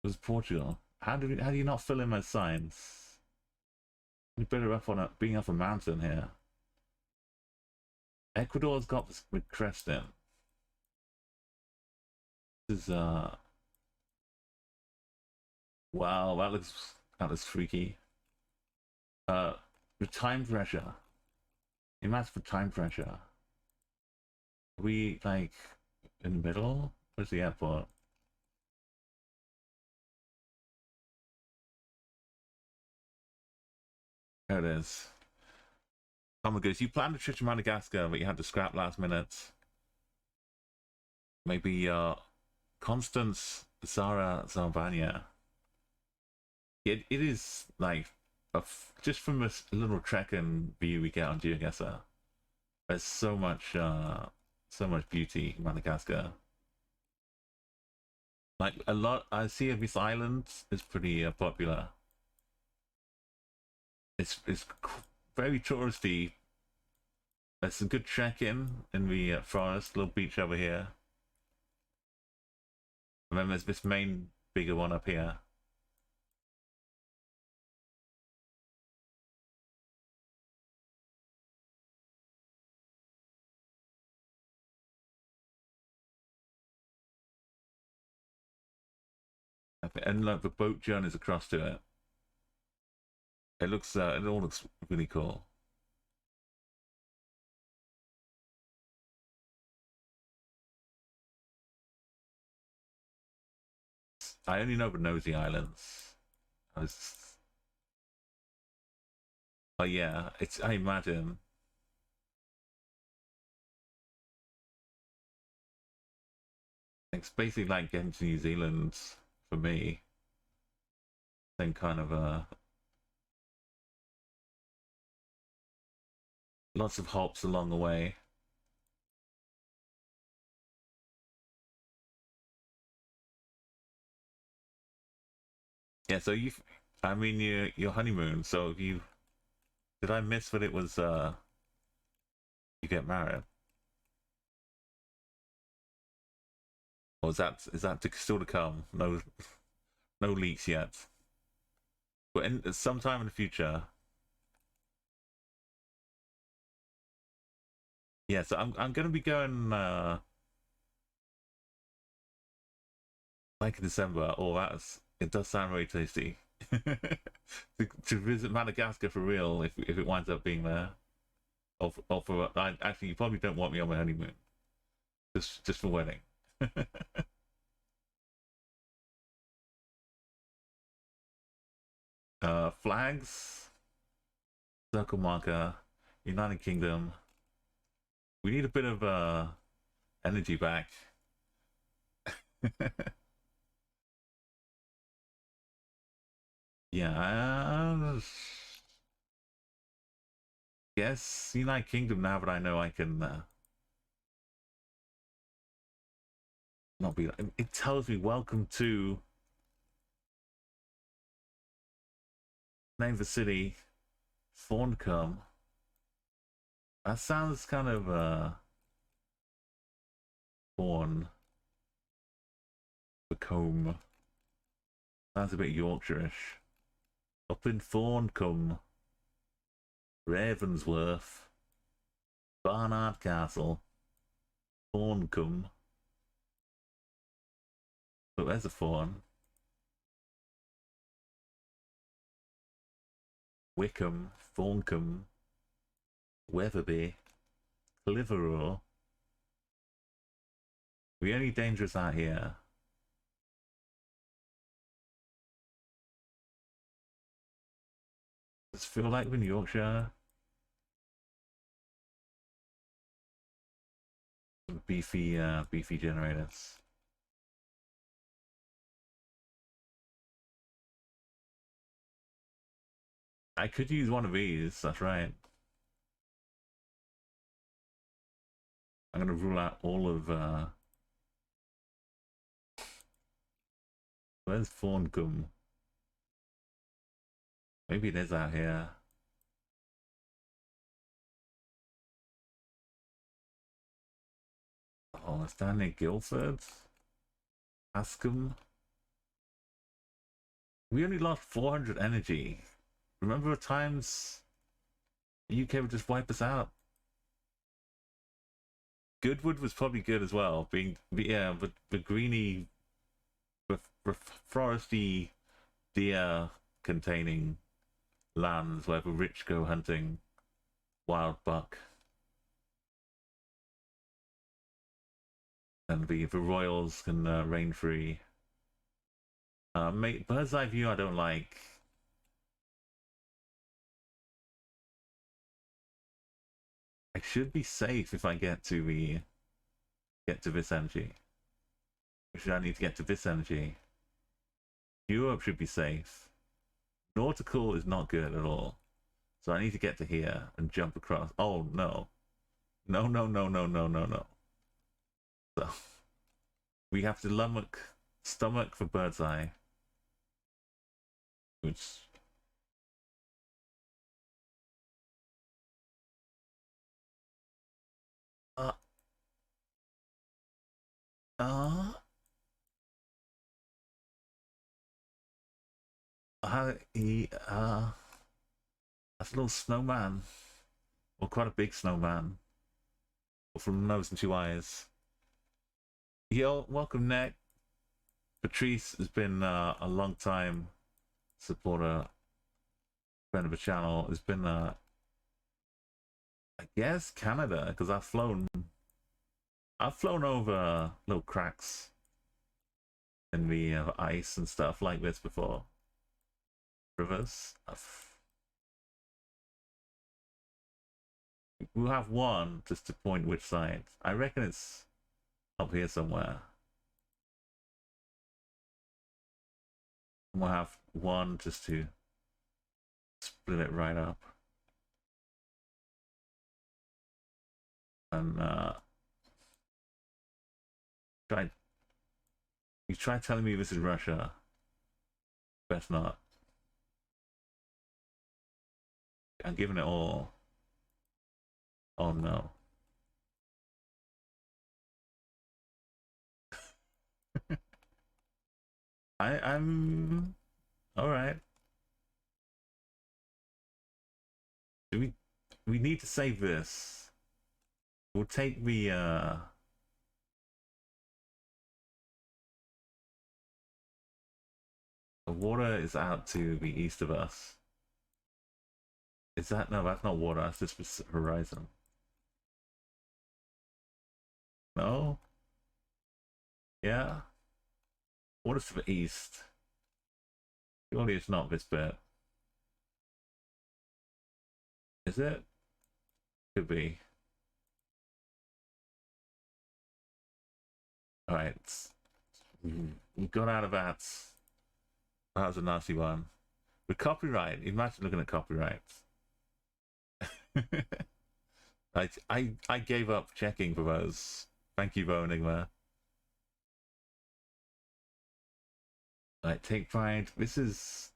It was Portugal. How do you not fill in those signs? You're better off on being up a mountain here. Ecuador's got this with crest in. This is wow, that looks freaky. The time pressure. Imagine for time pressure. Are we like in the middle? Where's the airport? There it is. Oh my goodness, you planned a trip to Madagascar, but you had to scrap last minute. Maybe Constance Zara Zarbania. It is like just from a little trek-in view we get on Geoguessr. There's so much beauty in Madagascar. Like a lot, I see this island is pretty popular. It's very touristy. There's some good trek-in the forest, little beach over here. And then there's this main bigger one up here. And like the boat journeys across to it. It looks it all looks really cool. I only know the Nosy Islands. Oh yeah, I imagine. It's basically like getting to New Zealand for me. Same kind of lots of hops along the way. Yeah, so I mean your honeymoon, so did I miss that it was you get married? Or is that still to come? No leaks yet. But sometime in the future. Yeah, so I'm gonna be going like in December. Oh, it does sound very tasty. to visit Madagascar for real, if it winds up being there. Actually, you probably don't want me on my honeymoon. Just for wedding. Flags, circle marker, United Kingdom. We need a bit of energy back. Yeah, yes, United Kingdom now, but I know I can not be. It tells me welcome to name the city, Thorncombe. That sounds kind of Thorn, the comb. Sounds a bit Yorkshire-ish. Up in Thorncombe, Ravensworth, Barnard Castle, Thorncombe. But there's a Thorn. Wickham, Thorncombe, Weatherby, Clitheroe. The only dangers out here. Does it feel like we're in Yorkshire? Beefy generators. I could use one of these, that's right. I'm gonna rule out all of where's Thorncombe? Maybe it is out here. Oh, it's down near Guildford. Ascombe. We only lost 400 energy. Remember the times the UK would just wipe us out? Goodwood was probably good as well. But the greeny, the foresty, deer containing lands where the rich go hunting wild buck. And the royals can reign free. Bird's eye view I don't like. I should be safe if I get to this energy. Which I need to get to this energy. Europe should be safe. Nautical is not good at all. So I need to get to here and jump across. Oh no. No, no, no, no, no, no, no. So we have to stomach for bird's eye. Which uh uh that's a little snowman. Or quite a big snowman. From nose and 2 eyes. Yo, welcome Nick. Patrice has been a long time supporter, friend of the channel. Has been I guess Canada, because I've flown over little cracks in the ice and stuff like this before. Rivers. We'll have one just to point which side. I reckon it's up here somewhere. We'll have one just to split it right up. And you try telling me this is Russia. Best not. I'm giving it all. Oh no. I'm all right. We need to save this. We'll take the water is out to the east of us. Is that no? That's not water. That's just horizon. No. Yeah. Water's to the east. Surely it's not this bit. Is it? Could be. Alright. We got out of that. That was a nasty one. With copyright, imagine looking at copyright. I gave up checking for those. Thank you, Bo Enigma. Right, take pride. This is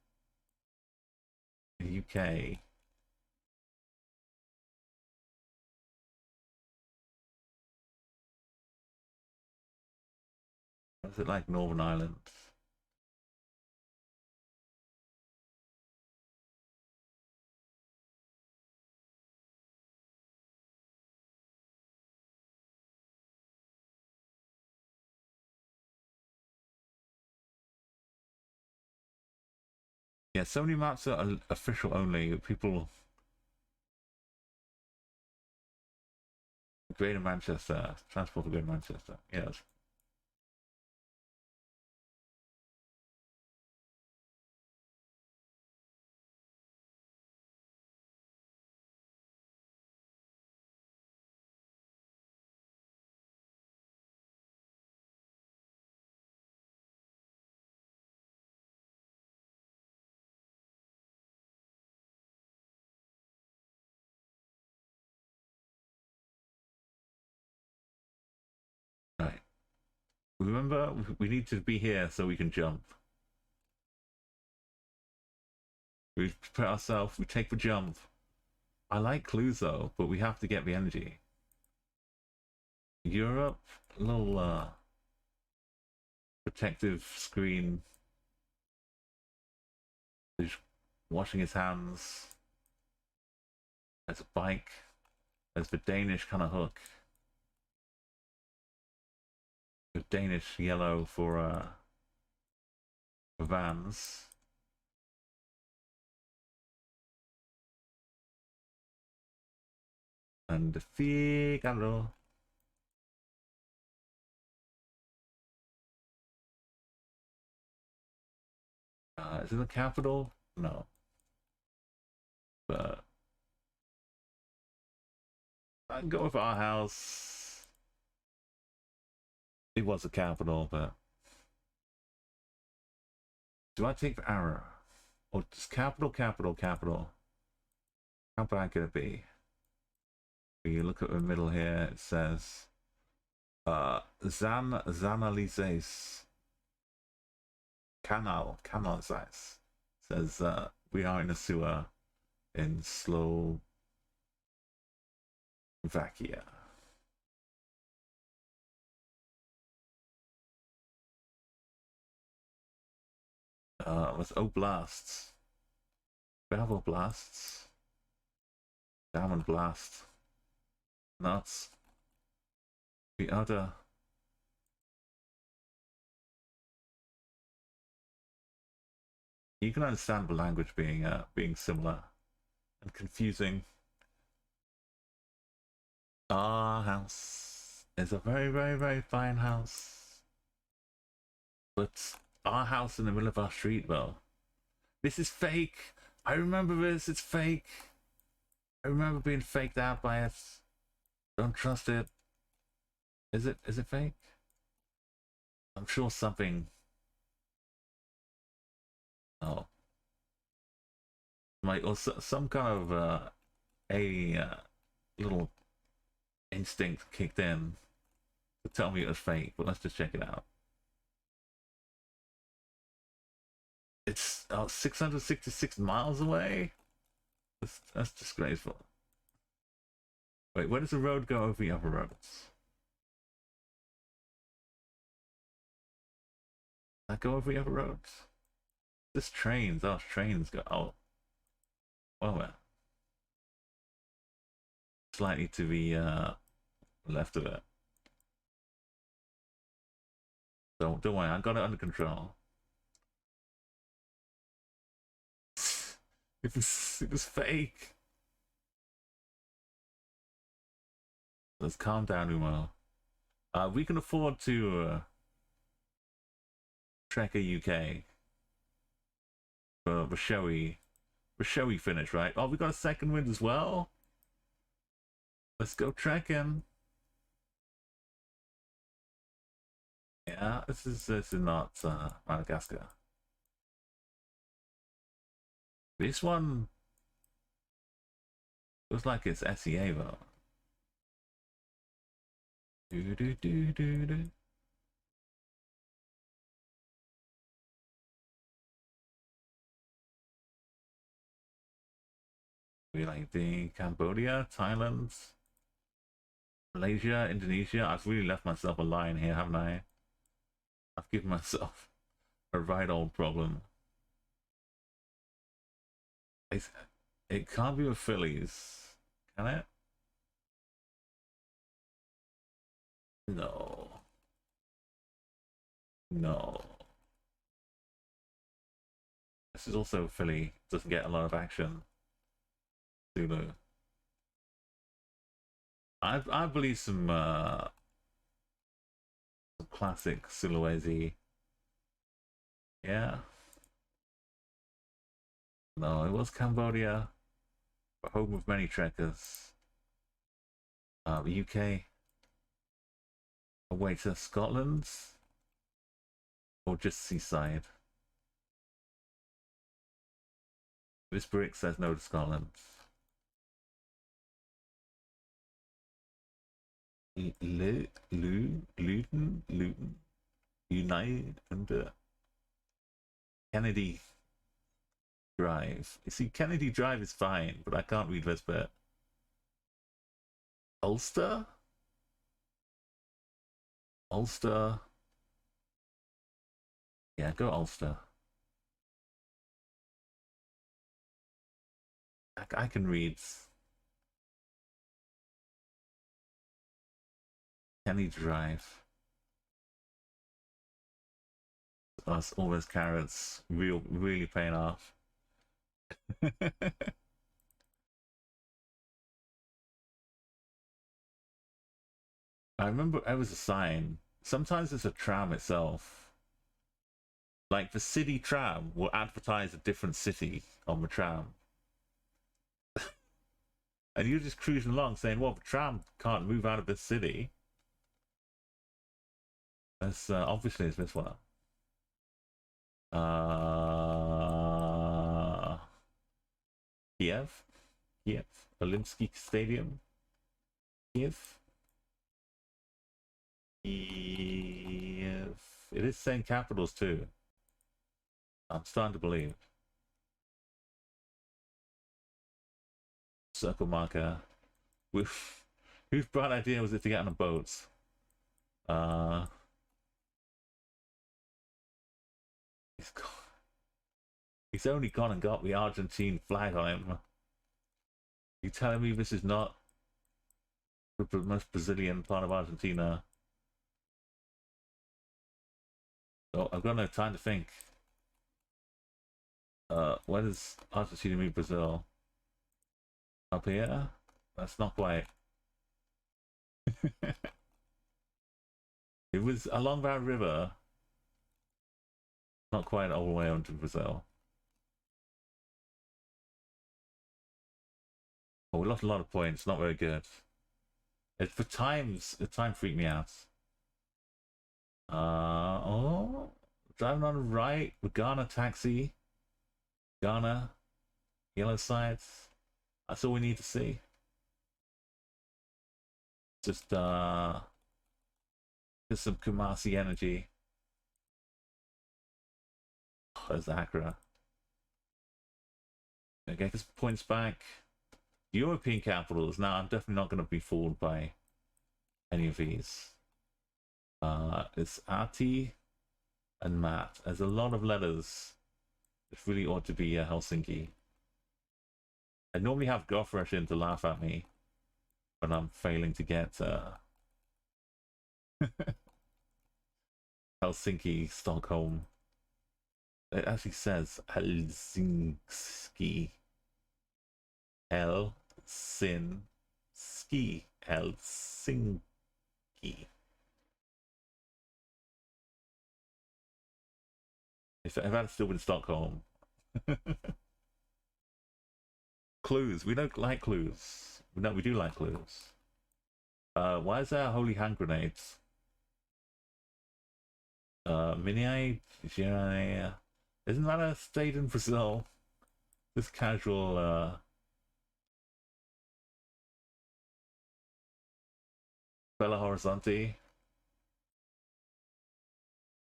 the UK. Is it like Northern Ireland? Yeah, so many maps are official only. People. Greater Manchester. Transport for Greater Manchester. Yes. Right. Remember, we need to be here so we can jump. We prepare ourselves, we take the jump. I like clues though, but we have to get the energy. Europe, a little protective screen. He's washing his hands. There's a bike. There's the Danish kind of hook. The Danish yellow for vans. And the Figaro. Is it the capital? No. But I can go with our house. It was a capital, but do I take the arrow? Or just capital, capital, capital? How bad could it be? When you look at the middle here, it says Zanalises Canal size. Says we are in a sewer in Slovakia. With oblasts. We have oblasts. Diamond blast. Nuts. The other. You can understand the language being similar and confusing. Our house is a very, very, very fine house. But our house in the middle of our street, well, this is fake. I remember this. It's fake. I remember being faked out by it. Don't trust it. Is it fake? I'm sure something. Oh. Or some kind of little instinct kicked in to tell me it was fake, but let's just check it out. It's 666 miles away? That's disgraceful. Wait, where does the road go over the other roads? Does that go over the other roads? This trains, trains go, oh. Well. Slightly to the left of it. Don't worry, I got it under control. It was fake. Let's calm down, Umo. We can afford to trek a UK for the showy finish, right? Oh, we got a second wind as well. Let's go trekking. Yeah, this is not Madagascar. This one looks like it's SEA though. Do. We like the Cambodia, Thailand, Malaysia, Indonesia. I've really left myself a line here, haven't I? I've given myself a right old problem. It can't be with Phillies, can it? No. This is also Philly. Doesn't get a lot of action. Zulu. I believe some classic Sulawesi. Yeah. No, it was Cambodia, a home of many trekkers. The UK. Away to Scotland, or just seaside. This brick says no to Scotland. Luton, United and Kennedy Drive. You see, Kennedy Drive is fine, but I can't read this bit. Ulster? Ulster. Yeah, go Ulster. I can read. Kenny Drive. Us, all those carrots really paying off. I remember there was a sign. Sometimes it's a tram itself. Like the city tram will advertise a different city on the tram. And you're just cruising along saying, well, the tram can't move out of this city. That's obviously it's this one. Kiev? Kiev? Olimsky Stadium? Kiev? Kiev. It is saying capitals too. I'm starting to believe. Circle marker. Whose bright idea was it to get on a boat? He's only gone and got the Argentine flag on him. You telling me this is not the most Brazilian part of Argentina? Oh, I've got no time to think. Where does Argentina meet Brazil? Up here? That's not quite. It was along that river. Not quite all the way onto Brazil. Oh, we lost a lot of points. Not very good. It's the times. The time freaked me out. Oh, driving on the right. The Ghana taxi. Ghana. Yellow sides. That's all we need to see. Just some Kumasi energy. Oh, there's Accra. Okay, this points back. European capitals. Now, I'm definitely not going to be fooled by any of these. It's Ati and Matt. There's a lot of letters. It really ought to be Helsinki. I normally have Goffresh in to laugh at me when I'm failing to get Helsinki, Stockholm. It actually says Helsinki. Helsinki. If I'd still been Stockholm. Clues. We don't like clues. No, we do like clues. Why is there holy hand grenades? Mini isn't that a state in Brazil? This casual Belo Horizonte.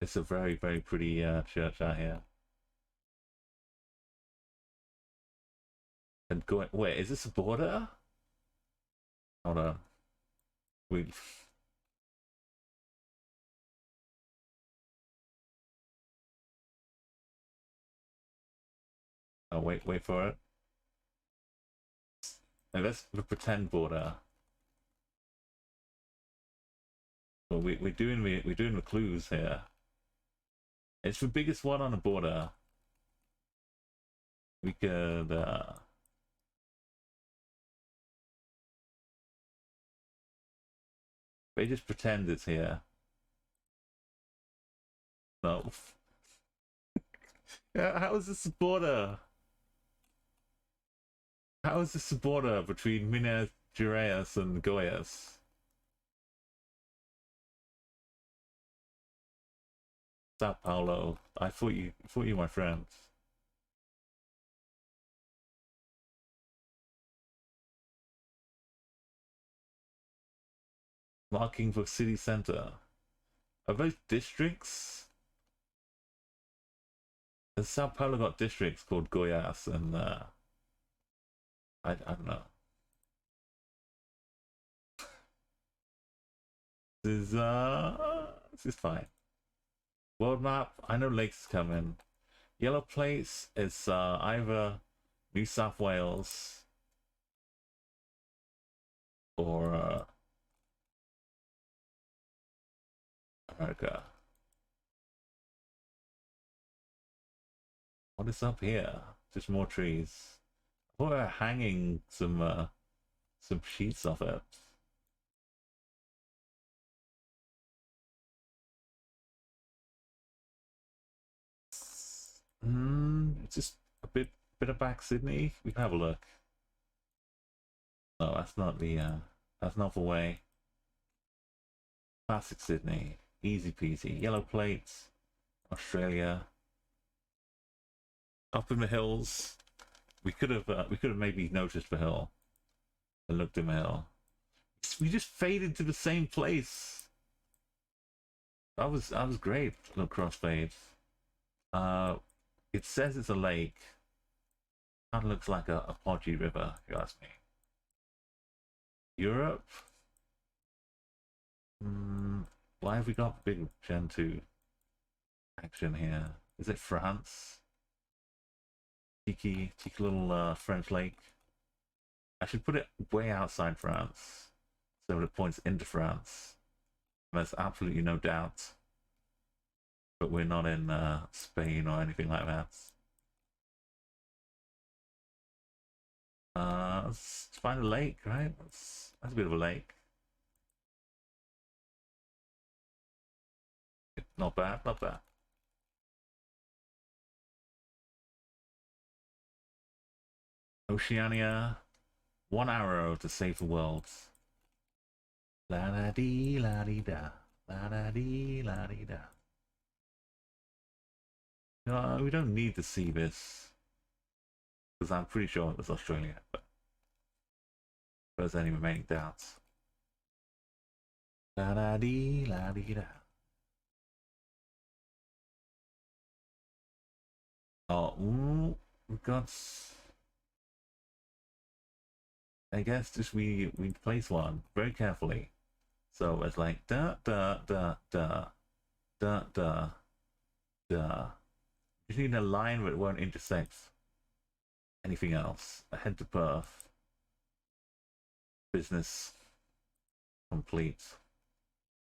It's a very, very pretty church out here. And going, wait, is this a border? Hold on. Oh, wait for it. And that's the pretend border. Well, we're doing the clues here. It's the biggest one on the border. We could they just pretend it's here. No. Yeah, how is this a border? How is this a border between Minas Gerais and Goiás? Sao Paulo. I thought you were my friends. Marking for city center. Are those districts? Has Sao Paulo got districts called Goiás and I don't know. This is fine. World map. I know lakes coming. Yellow place is either New South Wales or America. What is up here? Just more trees. I thought we were hanging some sheets off it. Just a bit of back Sydney. We can have a look. No, that's not the that's not the way. Classic Sydney, easy peasy. Yellow plates, Australia. Up in the hills, we could have maybe noticed the hill and looked in the hill. We just faded to the same place. That was great. Look, crossfade. It says it's a lake. That looks like a podgy river, if you ask me. Europe. Why have we got big Gen 2 action here? Is it France? Cheeky little French lake. I should put it way outside France, so that it points into France. There's absolutely no doubt. But we're not in Spain or anything like that. Let's find a lake, right? That's a bit of a lake. Not bad, not bad. Oceania, 1 arrow to save the world. La da dee la dee da, la da dee la dee da. No, we don't need to see this, because I'm pretty sure it was Australia, but if there's any remaining doubts. La da dee la dee da. Oh, we've got. I guess just we place one very carefully, so it's like da da da da da da da. You just need a line where it won't intersect anything else. Ahead to Perth. Business complete.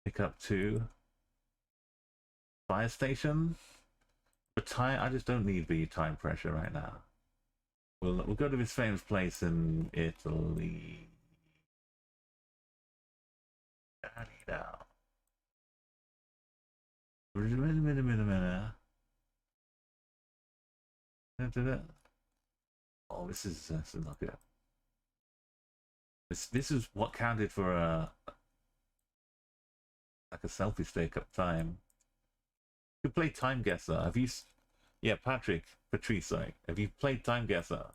Pick up 2. Fire station. But time, I just don't need the time pressure right now. We'll go to this famous place in Italy. Oh, this is not good. This is what counted for like a selfie stick up time. You could play Time Guesser. Have you? Yeah, Patrice, sorry. Have you played Time Guesser?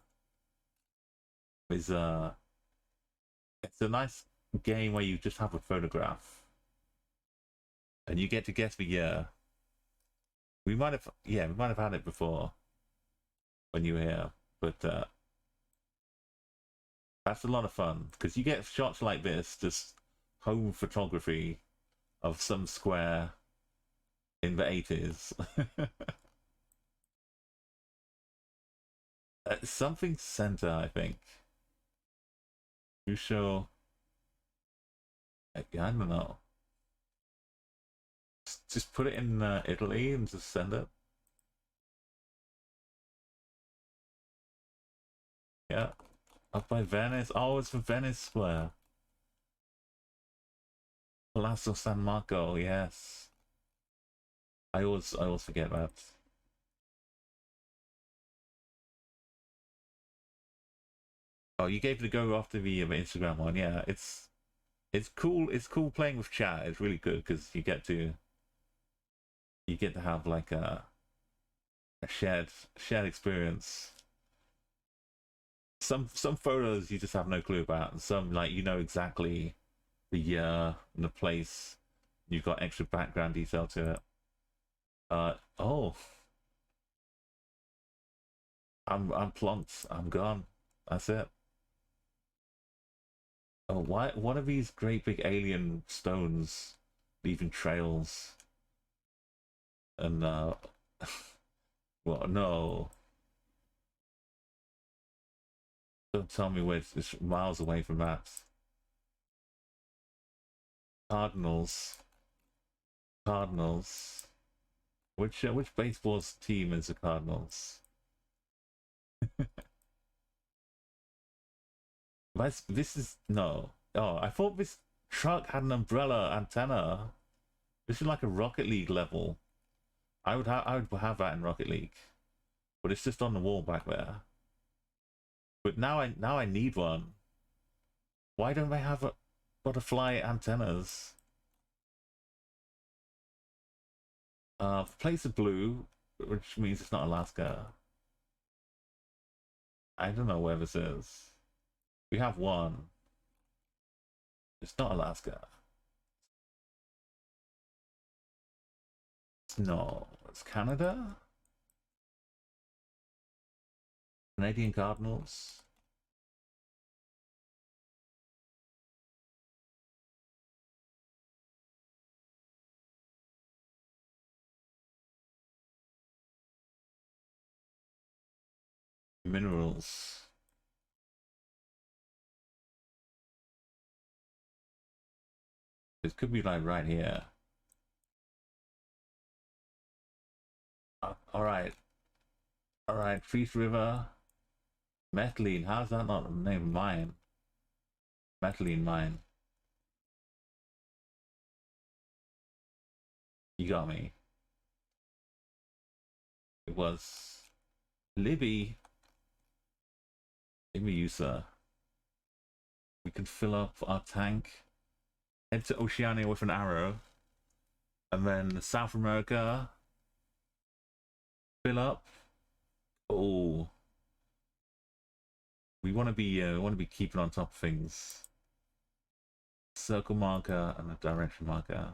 It's a nice game where you just have a photograph and you get to guess the year. We might have had it before when you were here, but that's a lot of fun because you get shots like this, just home photography of some square in the 80s. Something center, I think. You sure? I don't know. Just put it in Italy and just send it. Yeah, up by Venice. Oh, it's from Venice Square. Palazzo San Marco. Yes. I always forget that. Oh, you gave it a go after the Instagram one. Yeah, it's cool. It's cool playing with chat. It's really good because you get to have like a shared experience. Some photos you just have no clue about, and some like you know exactly the year and the place. You've got extra background detail to it. Oh, I'm plonked. I'm gone. That's it. Oh, what are these great big alien stones leaving trails? And well, no. Don't tell me where it's miles away from that. Cardinals. Which baseball's team is the Cardinals? This is no. Oh, I thought this truck had an umbrella antenna. This is like a Rocket League level. I would have that in Rocket League, but it's just on the wall back there. But now I need one. Why don't they have butterfly antennas? Place of blue, which means it's not Alaska. I don't know where this is. We have one. It's not Alaska. No, it's Canada? Canadian Cardinals? Minerals. This could be like right here. Alright. Alright, Priest River. Methylene. How's that not the name of mine? Methylene mine. You got me. It was Libby. Give me you, sir. We can fill up our tank. Head to Oceania with an arrow. And then South America. Fill up. Oh. We want to be keeping on top of things. Circle marker and a direction marker.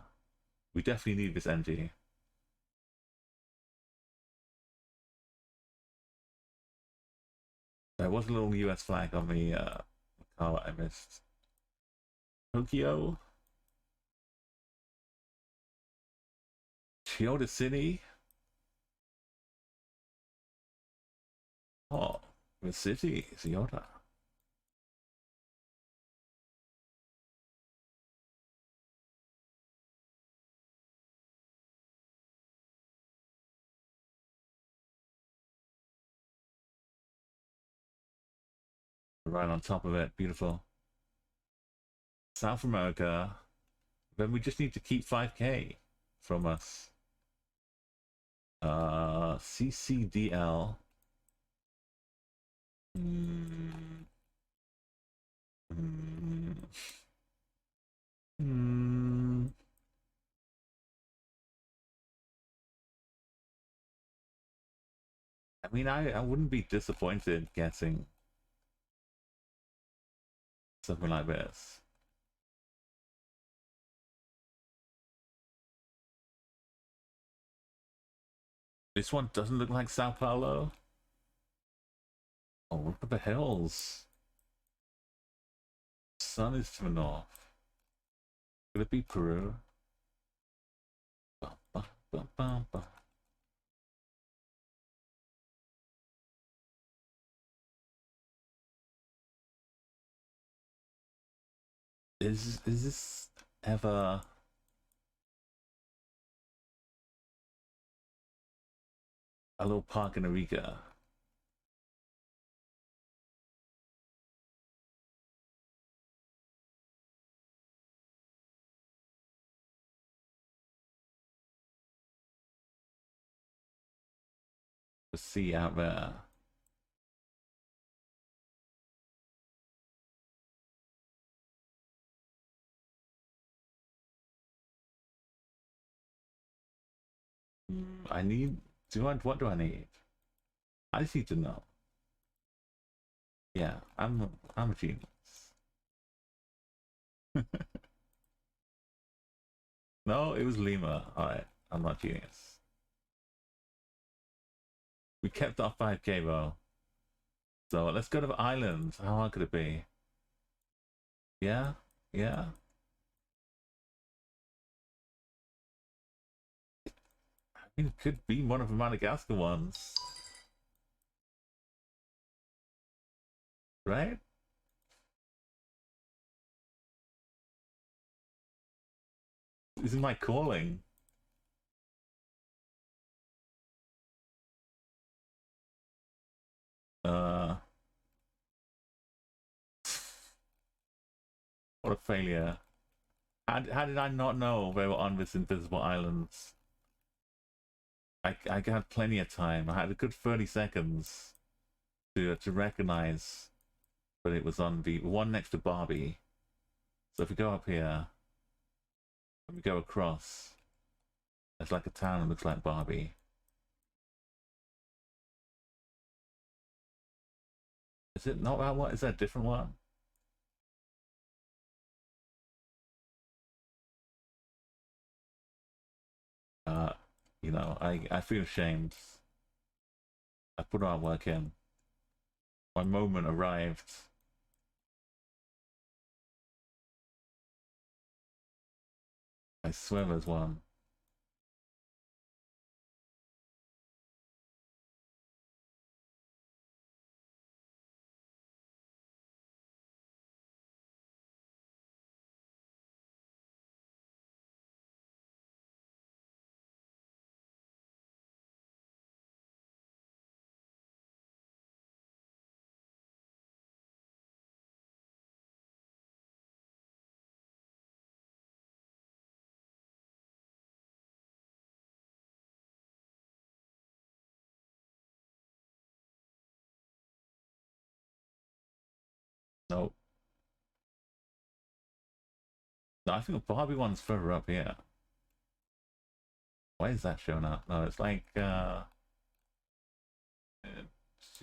We definitely need this energy. There was a little US flag on the car that I missed. Tokyo. Kyoto City. Oh, the city is Kyoto. Right on top of it, beautiful. South America. Then we just need to keep 5k from us. CCDL. I mean, I wouldn't be disappointed getting something like this. This one doesn't look like Sao Paulo. Oh, look at the hills. Sun is to the north. Could it be Peru? Bum, bum, bum, bum, bum. Is this ever a little park in Arica? The sea out there. I need. What do I need? I just need to know. Yeah, I'm a genius. No, it was Lima. Alright, I'm not genius. We kept our 5k though. So let's go to the islands. How hard could it be? Yeah? Yeah? I mean, it could be one of the Madagascar ones. Right? This is my calling. What a failure. How did I not know they were on this invisible islands? I had plenty of time. I had a good 30 seconds to recognize that it was on the one next to Barbie. So if we go up here, and we go across, there's like a town that looks like Barbie. Is it not that one? Is that a different one? You know, I feel ashamed. I put our work in. My moment arrived. I swear there's one. Nope. No, I think the Barbie one's further up here. Why is that showing up? No, it's like it's,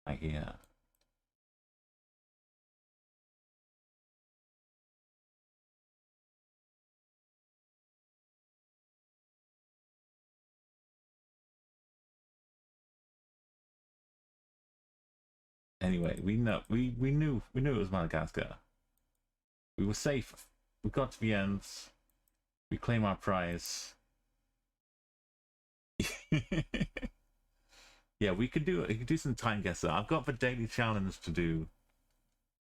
like here. Anyway, we knew it was Madagascar. We were safe. We got to the end. We claim our prize. Yeah, we could do some time guesser. I've got the daily challenge to do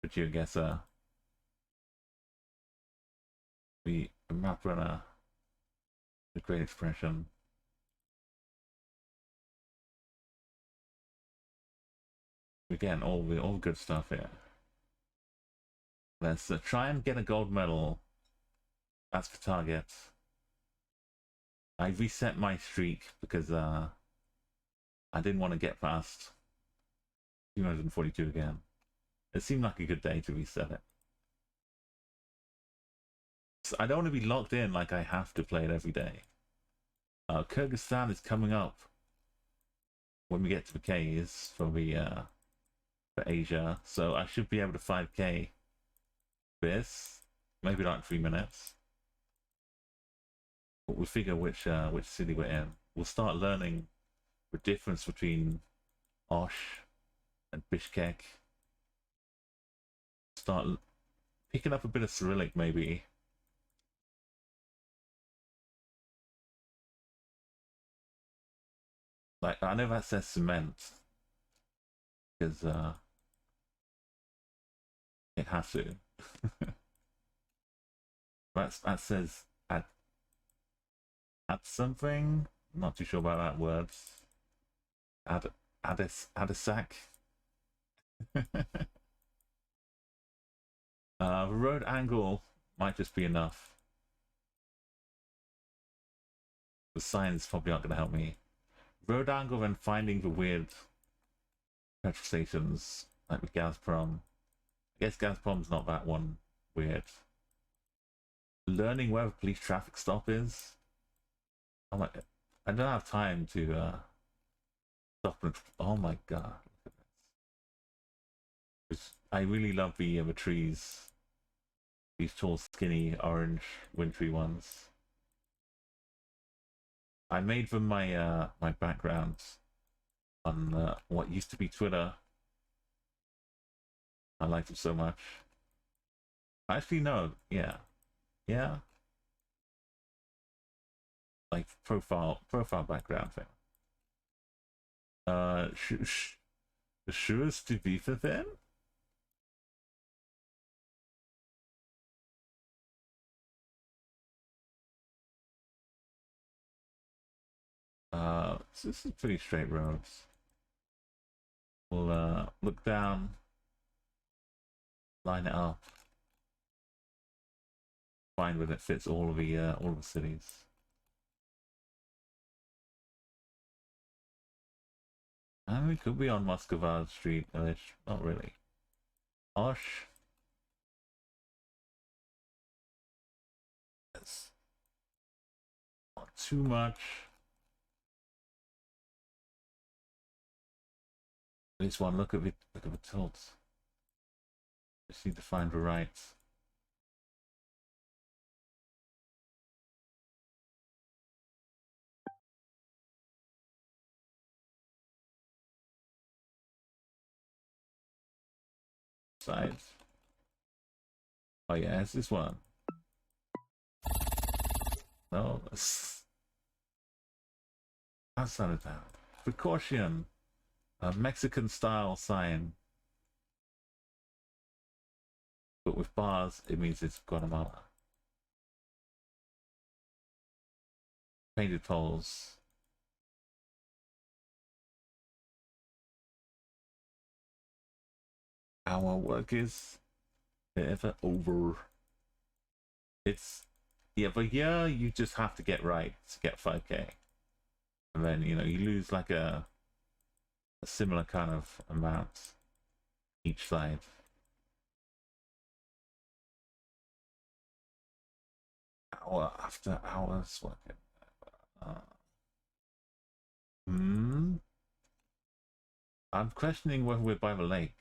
for Geoguessr. The Maprunner. The great expression. We're getting all good stuff here. Let's try and get a gold medal. That's the target. I reset my streak because I didn't want to get past 242 again. It seemed like a good day to reset it. So I don't want to be locked in like I have to play it every day. Kyrgyzstan is coming up when we get to the Ks for the for Asia, so I should be able to 5k this, maybe not in 3 minutes. But we'll figure which city we're in. We'll start learning the difference between Osh and Bishkek. Start picking up a bit of Cyrillic, maybe. Like, I know that says cement, because it has to. that says add something. I'm not too sure about that word. Add a sack. The road angle might just be enough. The signs probably aren't going to help me. Road angle and finding the weird petrol stations like with Gazprom. I guess Gazprom's not that one weird. Learning where the police traffic stop is. I don't have time to stop and... Oh my god. Look at this. I really love the trees. These tall, skinny, orange, wintry ones. I made them my my background on what used to be Twitter. I liked it so much. Actually, no, yeah, like profile background thing. The shoes to be for them. So this is pretty straight roads. We'll look down, line it up, find where it fits all of the cities. And we could be on Muscovado Street, not really. Posh. Yes. Not too much. At least one look at it. Look at the tilt. Just need to find the right. Sides. Oh yeah, it's this one. No, that's outside of that. Precaution. A Mexican style sign. But with bars, it means it's Guatemala. Painted poles. Our work is never over. It's, yeah, but yeah, you just have to get right to get 5k. And then, you know, you lose like a similar kind of amount each side. Hour after hours working. I'm questioning whether we're by the lake.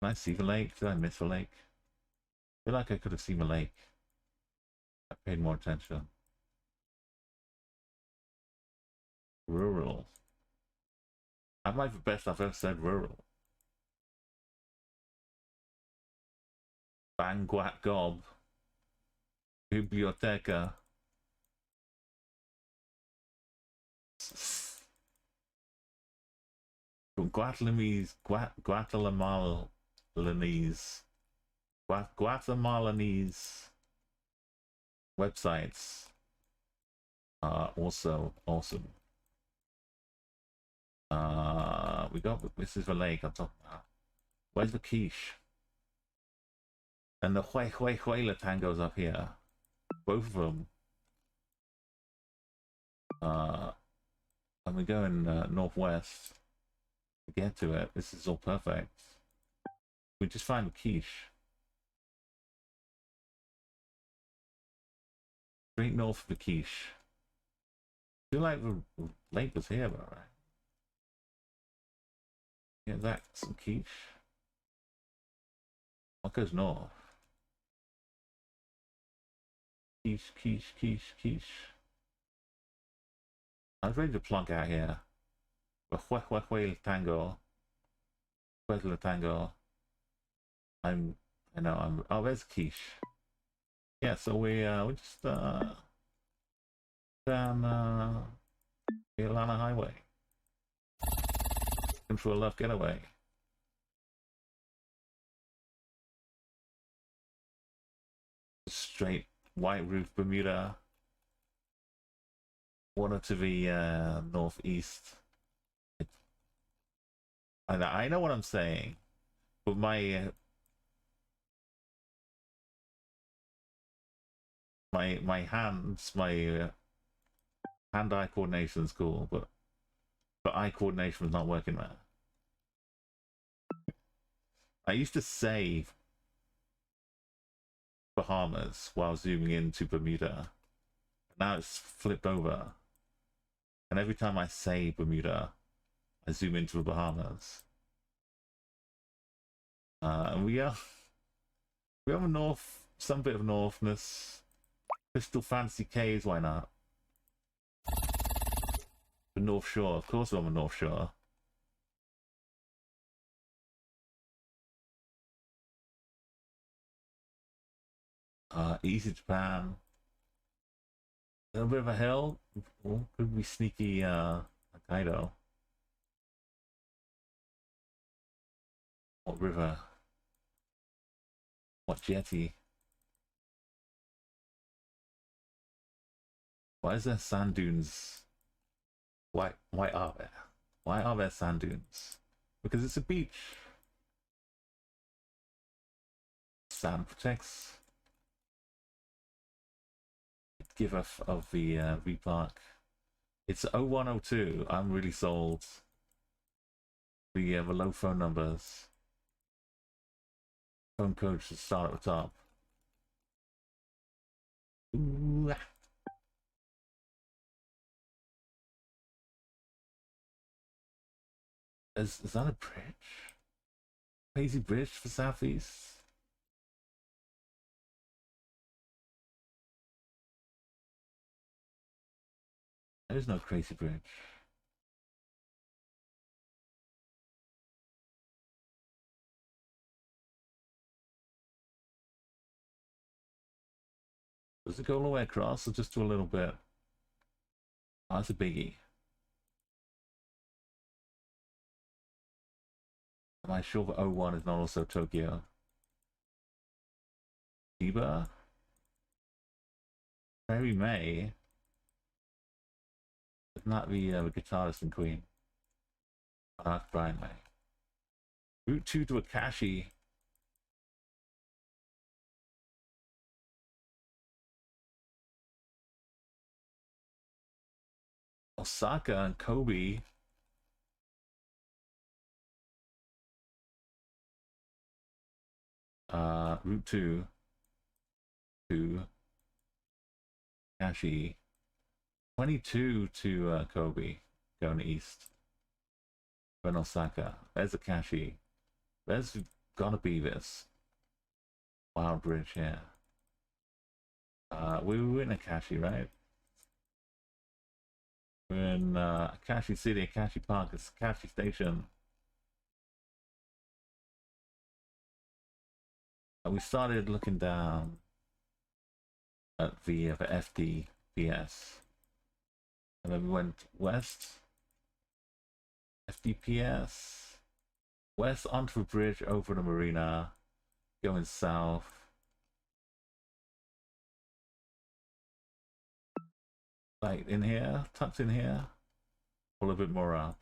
Can I see the lake? Did I miss the lake? I feel like I could have seen the lake. I paid more attention. Rural. That might be the best I've ever said rural. Banguat Gob. Biblioteca. Guatemalanese websites are also awesome. We got, this is the lake I'm talking about. Where's the quiche? And the Huayla Tango's up here. Both of them. And we're going northwest to get to it. This is all perfect. We just find the quiche. Straight north of the quiche. I feel like the lake was here, though, right? Yeah, that's some quiche. What goes north? Quiche, quiche, quiche, quiche. I was ready to plonk out here. Huayla Tango. Huayla Tango. Oh, there's quiche. Yeah, so we just down the Atlanta Highway. Looking for a love getaway. Straight white roof Bermuda. Water to the northeast. I know what I'm saying, but my hands, my hand-eye coordination is cool, but eye coordination was not working there. I used to say Bahamas while zooming into Bermuda. Now it's flipped over. And every time I say Bermuda, I zoom into the Bahamas. And we have a north, some bit of northness. Crystal Fancy Caves, why not? The North Shore, of course we're on the North Shore. Easy Japan. A little bit of a hill. Could be sneaky Hokkaido. What river? What jetty? Why is there sand dunes? Why are there? Why are there sand dunes? Because it's a beach. Sand protects. Give off of the V-Park. It's 0102. I'm really sold. The low phone numbers. Phone code should start at the top. Ooh. Is that a bridge? Crazy bridge for Southeast? There's no crazy bridge. Does it go all the way across or just do a little bit? Oh, that's a biggie. Am I sure that 01 is not also Tokyo? Chiba? Mary May? Isn't that the guitarist and queen? Oh, that's Brian May. Route 2 to Akashi. Osaka and Kobe. Route 2 to Akashi. 22 to Kobe, going east. Then Osaka. There's Akashi. There's gotta be this wild bridge here. We were in Akashi, right? We're in Akashi City, Akashi Park, it's Akashi Station. We started looking down at the FDPS. And then we went west. FDPS. West onto the bridge over the marina. Going south. Like in here, tucked in here. A little bit more up.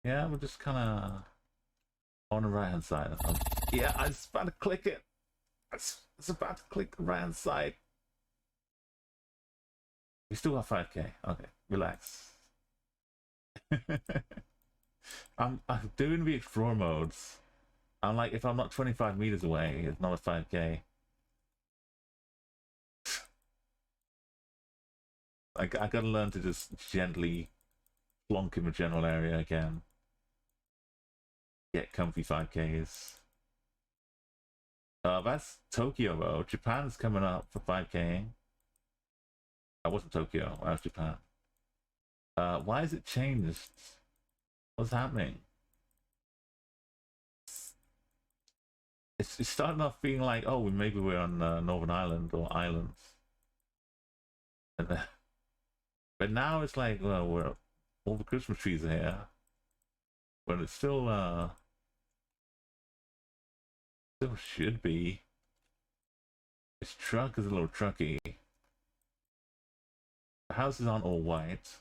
Yeah, we're just kind of on the right hand side. Yeah, I was about to click it. I was about to click the right hand side. We still got 5k. Okay, relax. I'm doing the explorer modes. I'm like, if I'm not 25 meters away, it's not a 5k. I gotta learn to just gently plonk in the general area again. Get comfy 5ks. That's Tokyo though. Japan's coming up for 5k. I wasn't Tokyo, I was Japan. Why has it changed? What's happening? It's starting off being like, oh, maybe we're on Northern Ireland or islands. And but now it's like, well, we're all the Christmas trees are here. But it's still should be. This truck is a little trucky. The houses aren't all white.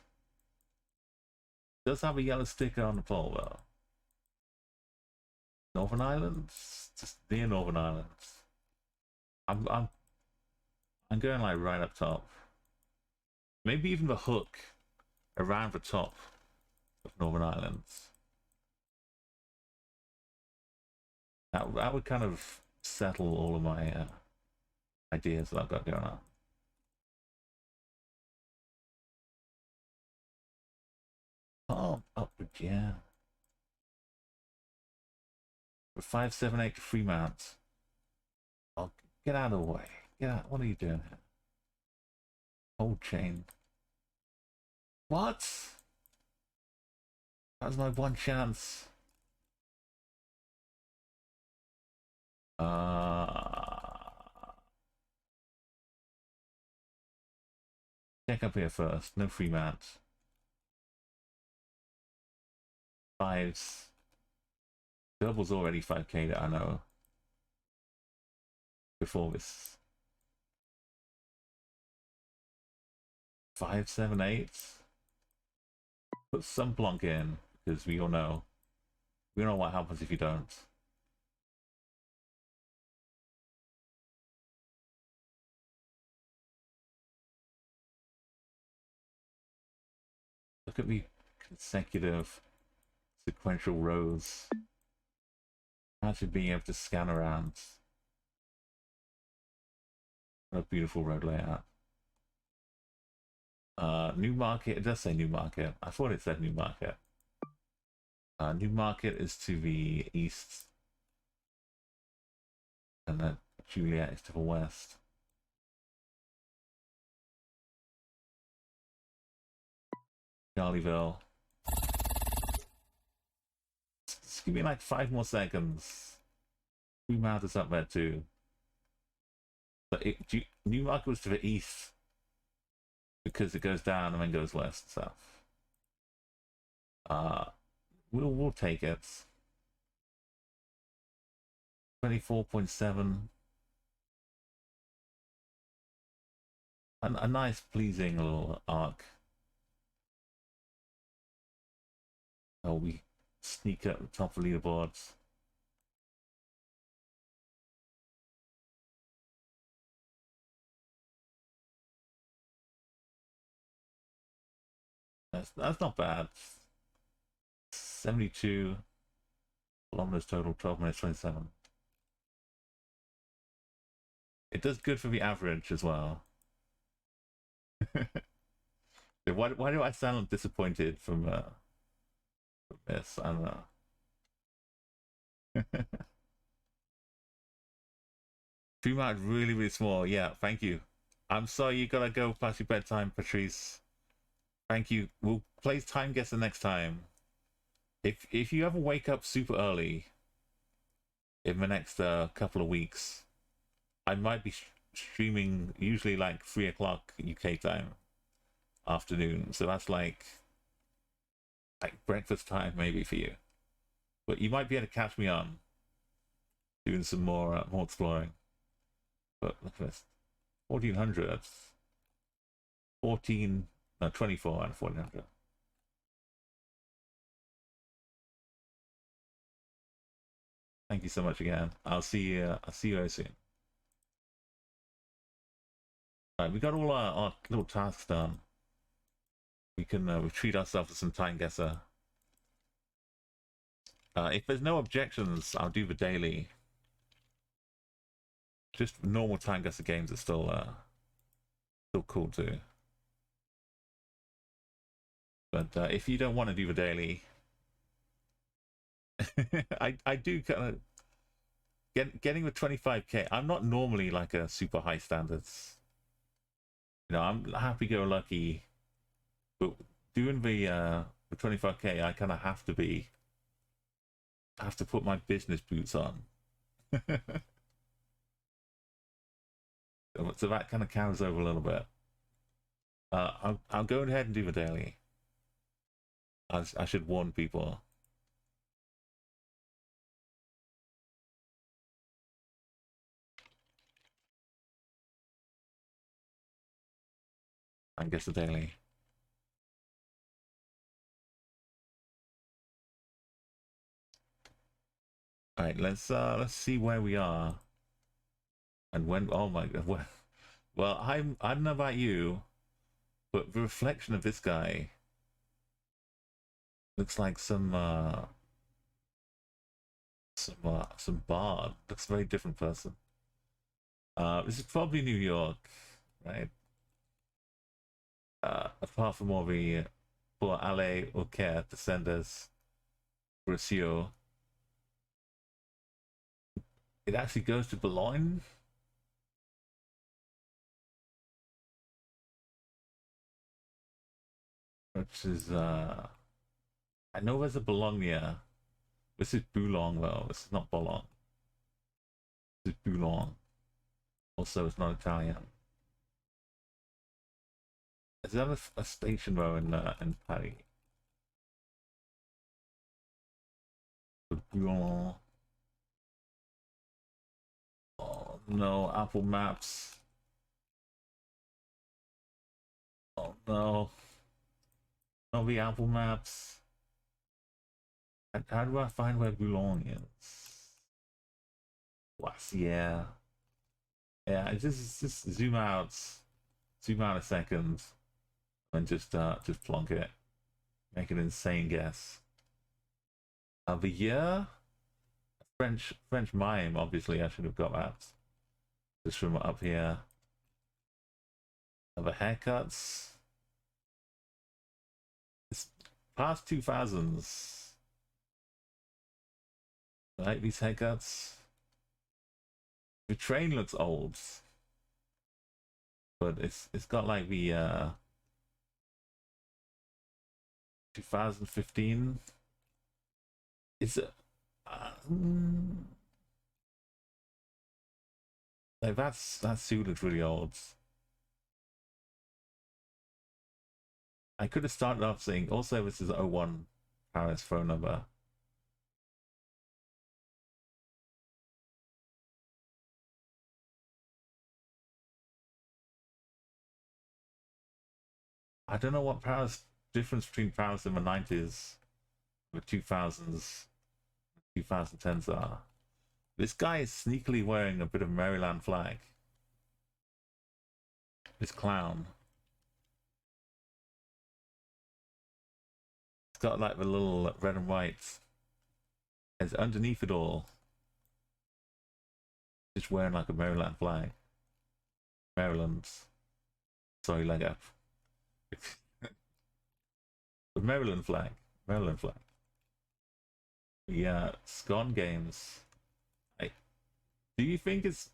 It does have a yellow sticker on the pole though. Northern Islands? Just near Northern Islands. I'm going like right up top. Maybe even the hook around the top of Northern Islands. That would kind of settle all of my ideas that I've got going on. Oh, upward, yeah. 578 to Fremont. Oh, get out of the way. Get out. What are you doing here? Hold chain. What? That was my one chance. Check up here first. No Fremont. Fives. Double's already 5k that I know. Before this. 578. Put some plonk in, because we all know. We all know what happens if you don't. Look at the consecutive sequential rows. Imagine being able to scan around. What a beautiful road layout. New Market, it does say New Market. I thought it said New Market. New Market is to the east. And then Juliet is to the west. Charleville. Just give me like 5 more seconds. Fremont is up there too. But New Market was to the east because it goes down and then goes west. So we'll take it. 24.7. A nice, pleasing little arc. Oh, we sneak up the top of the leaderboards. That's not bad. 72 kilometers total, 12 minutes 27. It does good for the average as well. Why do I sound disappointed from this? I don't know. Fremont really, really small. Yeah, thank you. I'm sorry you gotta go past your bedtime, Patrice. Thank you. We'll play Time Guesser next time. If you ever wake up super early in the next couple of weeks, I might be streaming usually like 3 o'clock UK time afternoon. So that's like breakfast time maybe for you. But you might be able to catch me on doing some more exploring. But look at this. 1400. 24 out of 1400. Thank you so much again. I'll see you very soon. Alright, we got all our little tasks done. We can treat ourselves to some Time Guesser. If there's no objections, I'll do the daily. Just normal Time Guesser games are still cool too. But if you don't want to do the daily, I do kind of getting the 25k. I'm not normally like a super high standards. You know, I'm happy-go-lucky, but doing the 25k, I kind of have to put my business boots on. So that kind of carries over a little bit. I'll go ahead and do the daily. I should warn people. I guess the daily. All right, let's see where we are and when. Oh my god! Well, I don't know about you, but the reflection of this guy looks like some bard. Looks a very different person. This is probably New York, right? Apart from all the pour aller au Caire, descenders, Brescio. It actually goes to Boulogne. Which is I know there's a Bologna. This is Boulogne though. This is not Boulogne. This is Boulogne. Also, it's not Italian. Is there a station though in Paris? Boulogne. Oh no, Apple Maps. Oh no. No, the Apple Maps. How do I find where Boulogne is? Poitiers. Yeah, just zoom out a second, and just plonk it. Make an insane guess. The year? French mime, obviously I should have got that. Just from up here. Other haircuts. It's past 2000s. I like these haircuts. The train looks old. But it's got like the 2015. It's like that suit looks really old. I could have started off saying also this is 01 Paris phone number. I don't know what Paris difference between Paris in the 90s, the 2000s, 2010s are. This guy is sneakily wearing a bit of Maryland flag. This clown. It's got like the little red and white. It's underneath it all. Just wearing like a Maryland flag. Maryland. Sorry, leg up. The Maryland flag. Maryland flag. Yeah, Scone Games. Do you think it's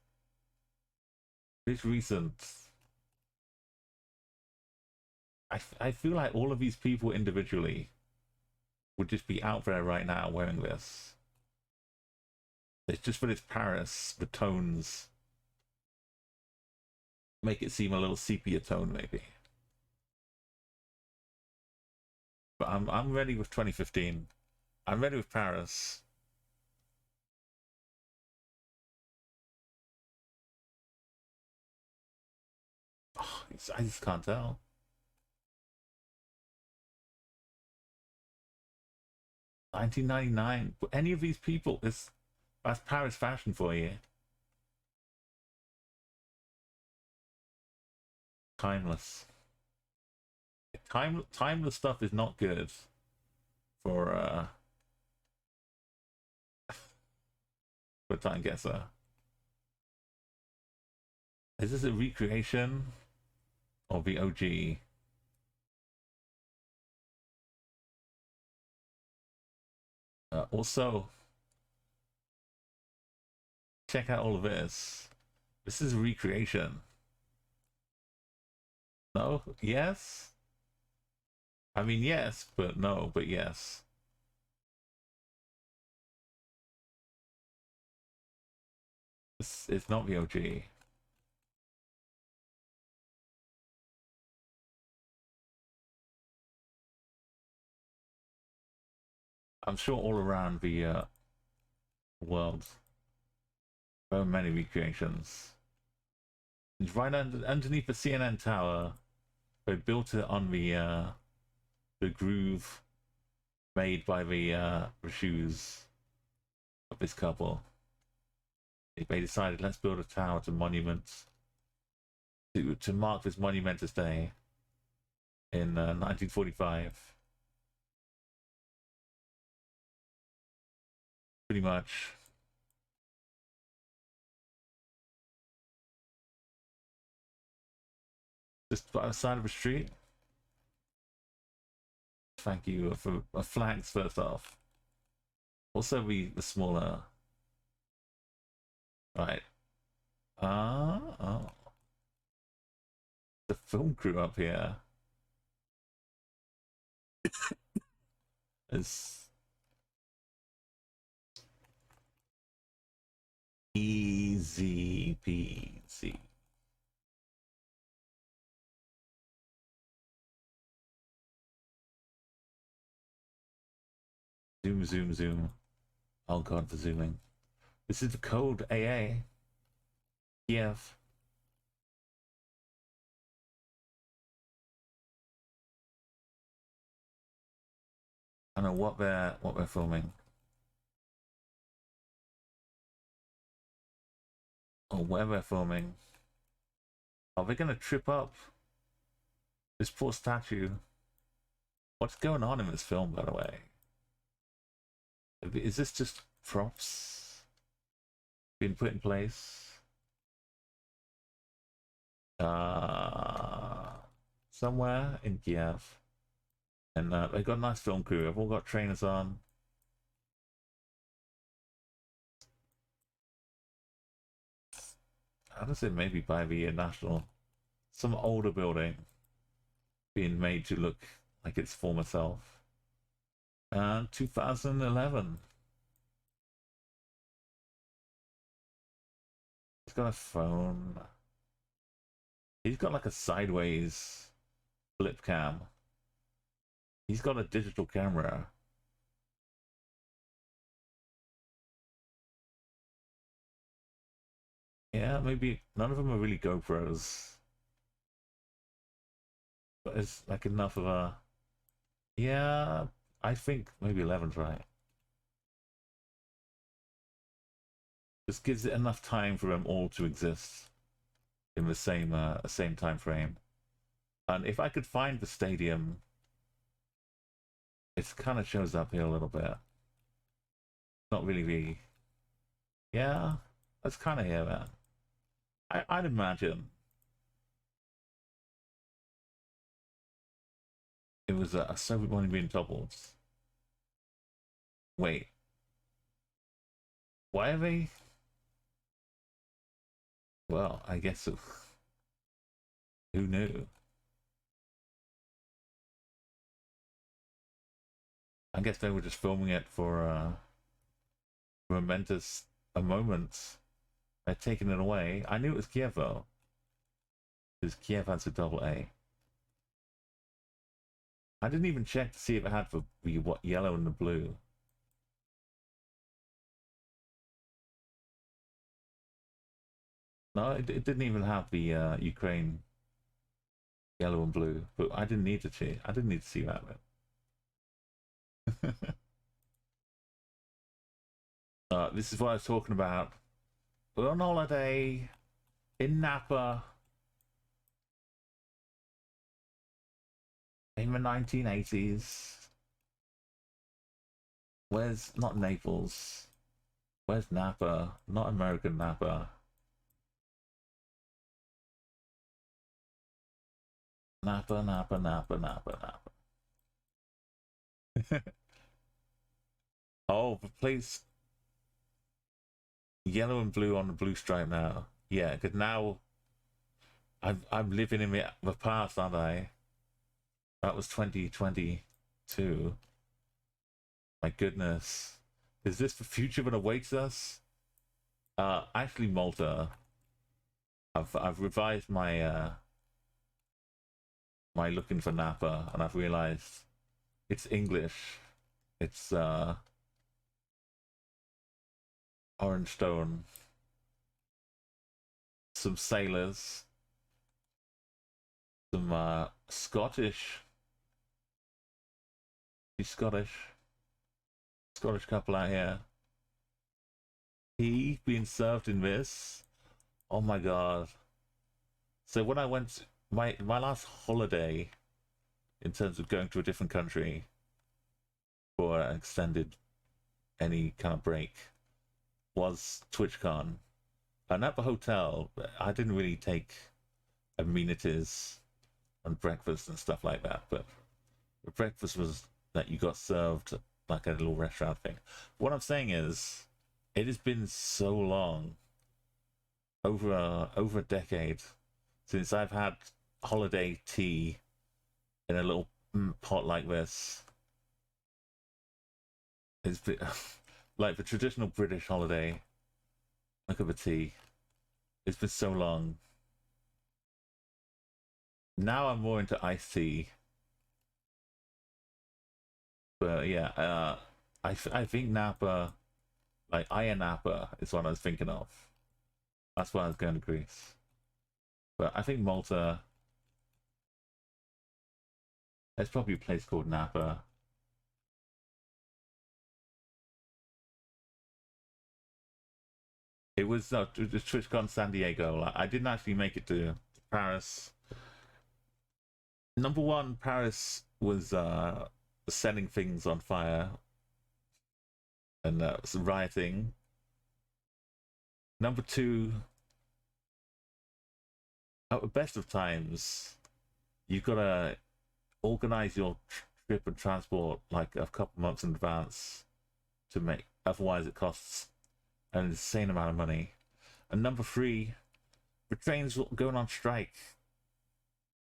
recent? I feel like all of these people individually would just be out there right now wearing this. It's just that it's Paris, the tones make it seem a little sepia tone maybe. But I'm ready with 2015. I'm ready with Paris. Oh, I just can't tell. $19.99. Any of these people, that's Paris fashion for you. Timeless. Timeless stuff is not good for Geoguessr. Is this a recreation of the OG? Also, check out all of this. This is a recreation. No? Yes? I mean, yes, but no, but yes. It's not the OG. I'm sure all around the world, there are many recreations. And right underneath the CNN tower, they built it on the groove made by the shoes of this couple. They decided, let's build a tower to mark this monumentous day in 1945. Pretty much. Just by the side of the street. Thank you for flags first off. Also the smaller. Right. Oh. The film crew up here is easy peasy. Zoom. Oh god, for zooming. This is the code AA. Kiev. I don't know what they're filming. Or where they're filming. Are they gonna trip up this poor statue? What's going on in this film, by the way? Is this just props being put in place? Somewhere in Kiev. And they've got a nice film crew. They've all got trainers on. How does it maybe by the National? Some older building being made to look like its former self. 2011. He's got a phone. He's got like a sideways flip cam. He's got a digital camera. Yeah, maybe none of them are really GoPros. But it's like enough of a... Yeah, I think maybe 11's right. Just gives it enough time for them all to exist in the same time frame. And if I could find the stadium, it kind of shows up here a little bit. Not really the... Yeah, that's kind of here, man. I'd imagine it was a Soviet money being toppled. Wait. Why are they... Well, I guess... Who knew? I guess they were just filming it for momentous a moment. They're taking it away. I knew it was Kiev though, because Kiev has a double A. I didn't even check to see if it had the what yellow and the blue. No, it didn't even have the Ukraine yellow and blue. But I didn't need to see. I didn't need to see that bit. This is what I was talking about. We're on holiday in Napa in the 1980s. Where's not Naples? Where's Napa? Not American Napa. Napa, Napa, Napa, Napa, Napa. Oh, the place. Yellow and blue on the blue stripe now. Yeah, because now I'm living in the past, aren't I? That was 2022. My goodness. Is this the future that awaits us? Actually, Malta. I've revised my my looking for Napa, and I've realized it's English. It's orange stone, some sailors, some Scottish. He's Scottish couple out here. He being served in this. Oh my god. So when I went my last holiday in terms of going to a different country for an extended any kind of break was TwitchCon. And at the hotel, I didn't really take amenities and breakfast and stuff like that, but the breakfast was that you got served like a little restaurant thing. What I'm saying is, it has been so long, over a decade, since I've had holiday tea in a little pot like this. It's been like the traditional British holiday, a cup of tea. It's been so long. Now I'm more into iced tea. But yeah, I think Napa, like Ayia Napa, is what I was thinking of. That's why I was going to Greece. But I think Malta, there's probably a place called Napa. It was TwitchCon San Diego. Like, I didn't actually make it to Paris. Number one, Paris was setting things on fire. and some rioting. Number 2, at the best of times, you've got to organize your trip and transport like a couple months in advance to make, otherwise it costs an insane amount of money. And number 3, the trains were going on strike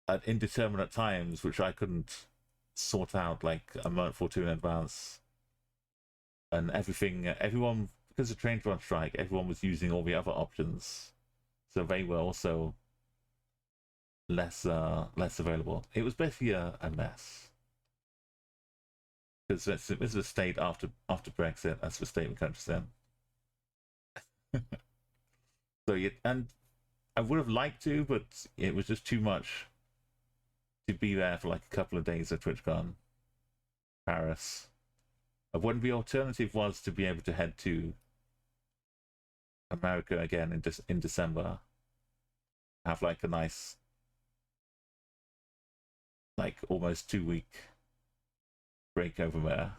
at indeterminate times, which I couldn't sort out like a month or 2 in advance. And everyone, because the trains were on strike, everyone was using all the other options, so they were also less available. It was basically a mess. Because this is the state after Brexit. That's the state the country's in. So yeah, and I would have liked to, but it was just too much to be there for like a couple of days at TwitchCon Paris. When the alternative was to be able to head to America again in December, have like a nice, like almost 2-week break over there.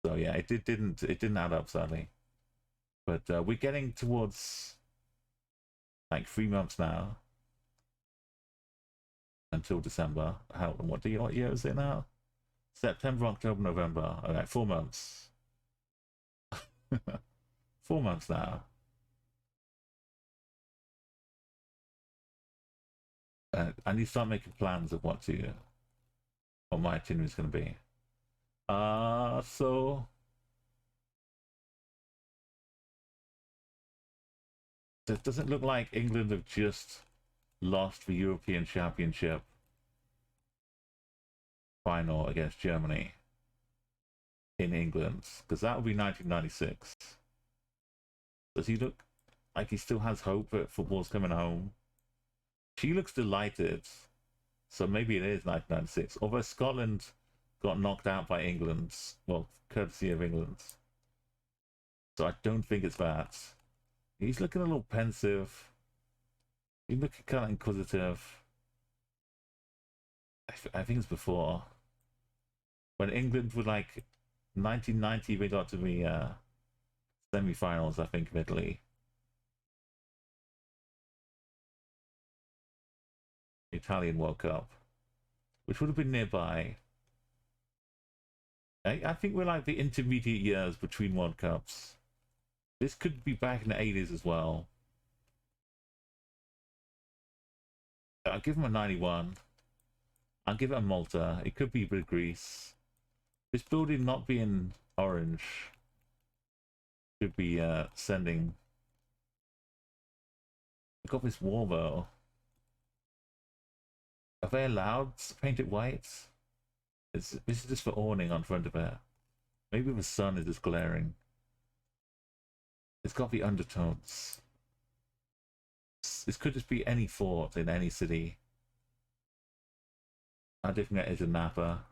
So yeah, it didn't add up, sadly. But we're getting towards like 3 months now until December. What year is it now? September, October, November. Okay, 4 months. 4 months now. I need to start making plans of what my itinerary is going to be. So it doesn't look like England have just lost the European Championship final against Germany in England, because that would be 1996. Does he look like he still has hope that football's coming home? She looks delighted, so maybe it is 1996. Although Scotland got knocked out by England, well, courtesy of England. So I don't think it's that. He's looking a little pensive. He's looking kind of inquisitive. I think it's before. When England were like 1990, they got to the semi-finals, I think, of Italy. Italian World Cup, which would have been nearby. I think we're like the intermediate years between World Cups. This could be back in the 80s as well. I'll give him a 91. I'll give it a Malta. It could be a bit of Greece. This building not being orange could be sending. Look at this wall though. Are they allowed to paint it white? This is just for awning on front of it. Maybe the sun is just glaring. It's got the undertones. This could just be any fort in any city. How different it is in Napa.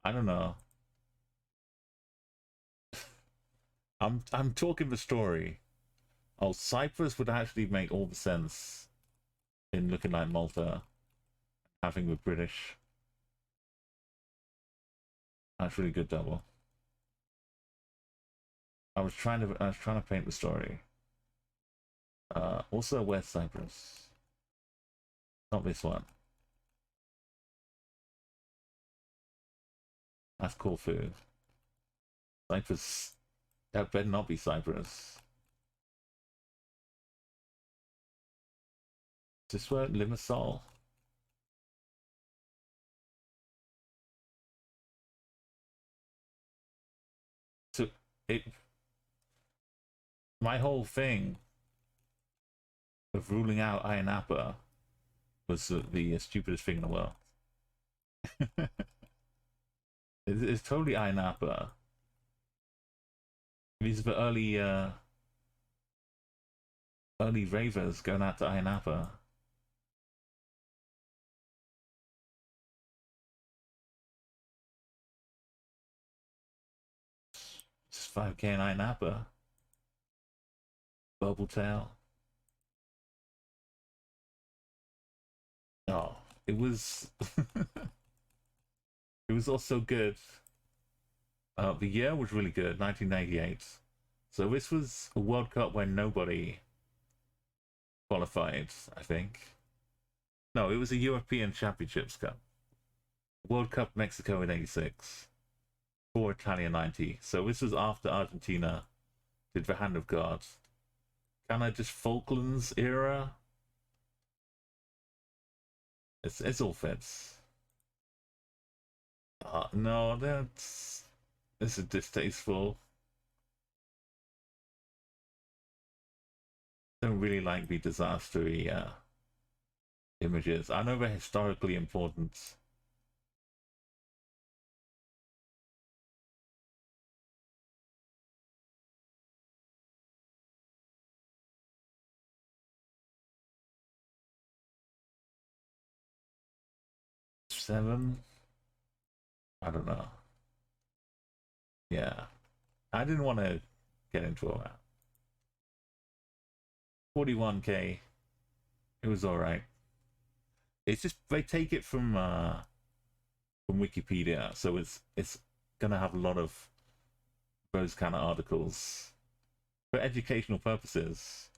I don't know. I'm talking the story. Oh, Cyprus would actually make all the sense in looking like Malta, having the British. That's really good double. I was trying to paint the story. Also West Cyprus. Not this one. That's Corfu. Cyprus. That better not be Cyprus. Is this where Limassol? So my whole thing of ruling out Ayia Napa was the stupidest thing in the world. It's totally Ayia Napa. These are the early ravers going out to Ayia Napa. Just 5K in Ayia Napa. Bubble tail. Oh, it was it was all so good. The year was really good, 1998. So this was a World Cup when nobody qualified, I think. No, it was a European Championships Cup. World Cup Mexico in 86. For Italia 90. So this was after Argentina did the Hand of God. Kind of just Falklands era. It's all fits. No, this is distasteful. Don't really like the disastery images. I know they're historically important. Seven? I don't know. Yeah. I didn't want to get into all that. 41k. It was alright. It's just they take it from Wikipedia, so it's gonna have a lot of those kind of articles for educational purposes.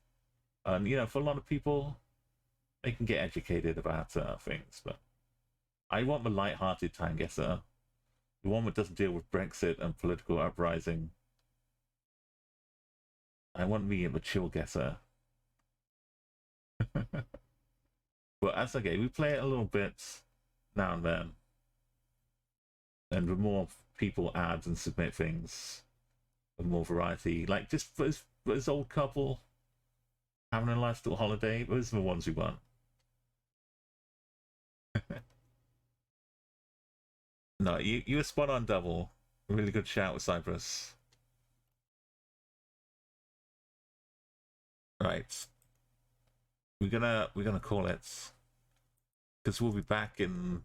And you know, for a lot of people, they can get educated about things, but I want the light-hearted time guesser, the one that doesn't deal with Brexit and political uprising. I want me the chill guesser. But that's okay. We play it a little bit now and then, and the more people add and submit things, the more variety. Like just this old couple having a nice little holiday. Those are the ones we want. No, you were spot on, double. Really good shout with Cyprus. Right. We're gonna call it, because we'll be back in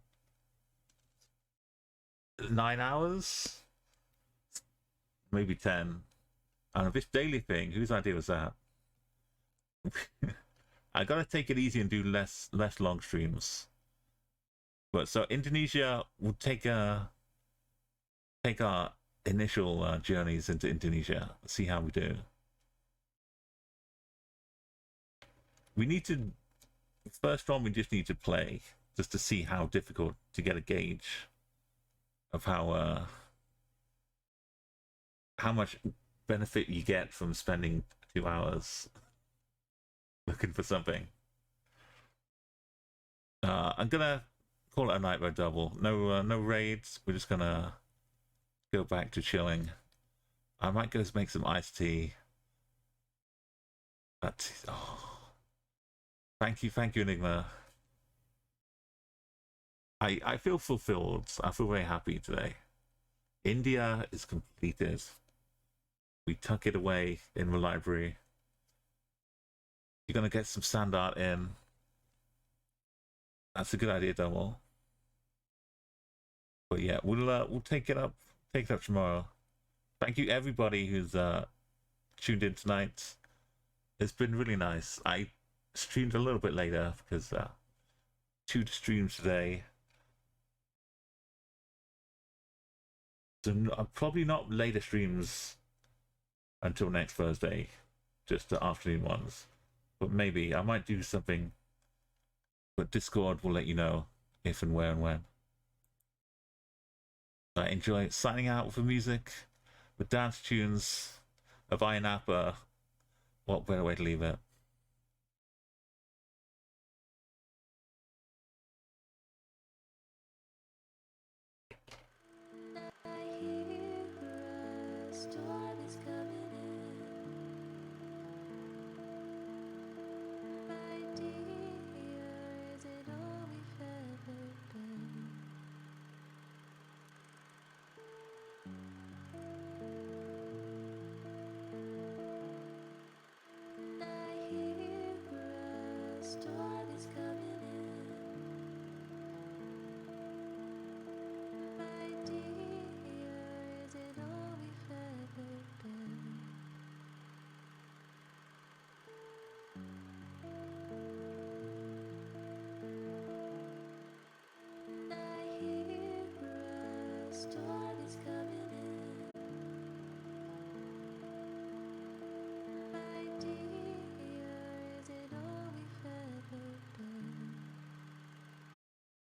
9 hours, maybe 10. And this daily thing, whose idea was that? I gotta take it easy and do less long streams. But so Indonesia will take our initial journeys into Indonesia. See how we do. We need to first one. We just need to play just to see how difficult to get a gauge of how much benefit you get from spending 2 hours looking for something. I'm gonna call it a night mode double. No raids. We're just gonna go back to chilling. I might go make some iced tea. But thank you, Enigma. I feel fulfilled. I feel very happy today. India is completed. We tuck it away in the library. You're gonna get some sand art in. That's a good idea, double. But yeah, we'll take it up tomorrow. Thank you everybody who's tuned in tonight. It's been really nice. I streamed a little bit later because 2 streams today. So I'm probably not later streams until next Thursday, just the afternoon ones. But maybe I might do something. But Discord will let you know if and where and when. I enjoy signing out with the music, with dance tunes of Iron Appa. What better way to leave it? I hear a storm is coming.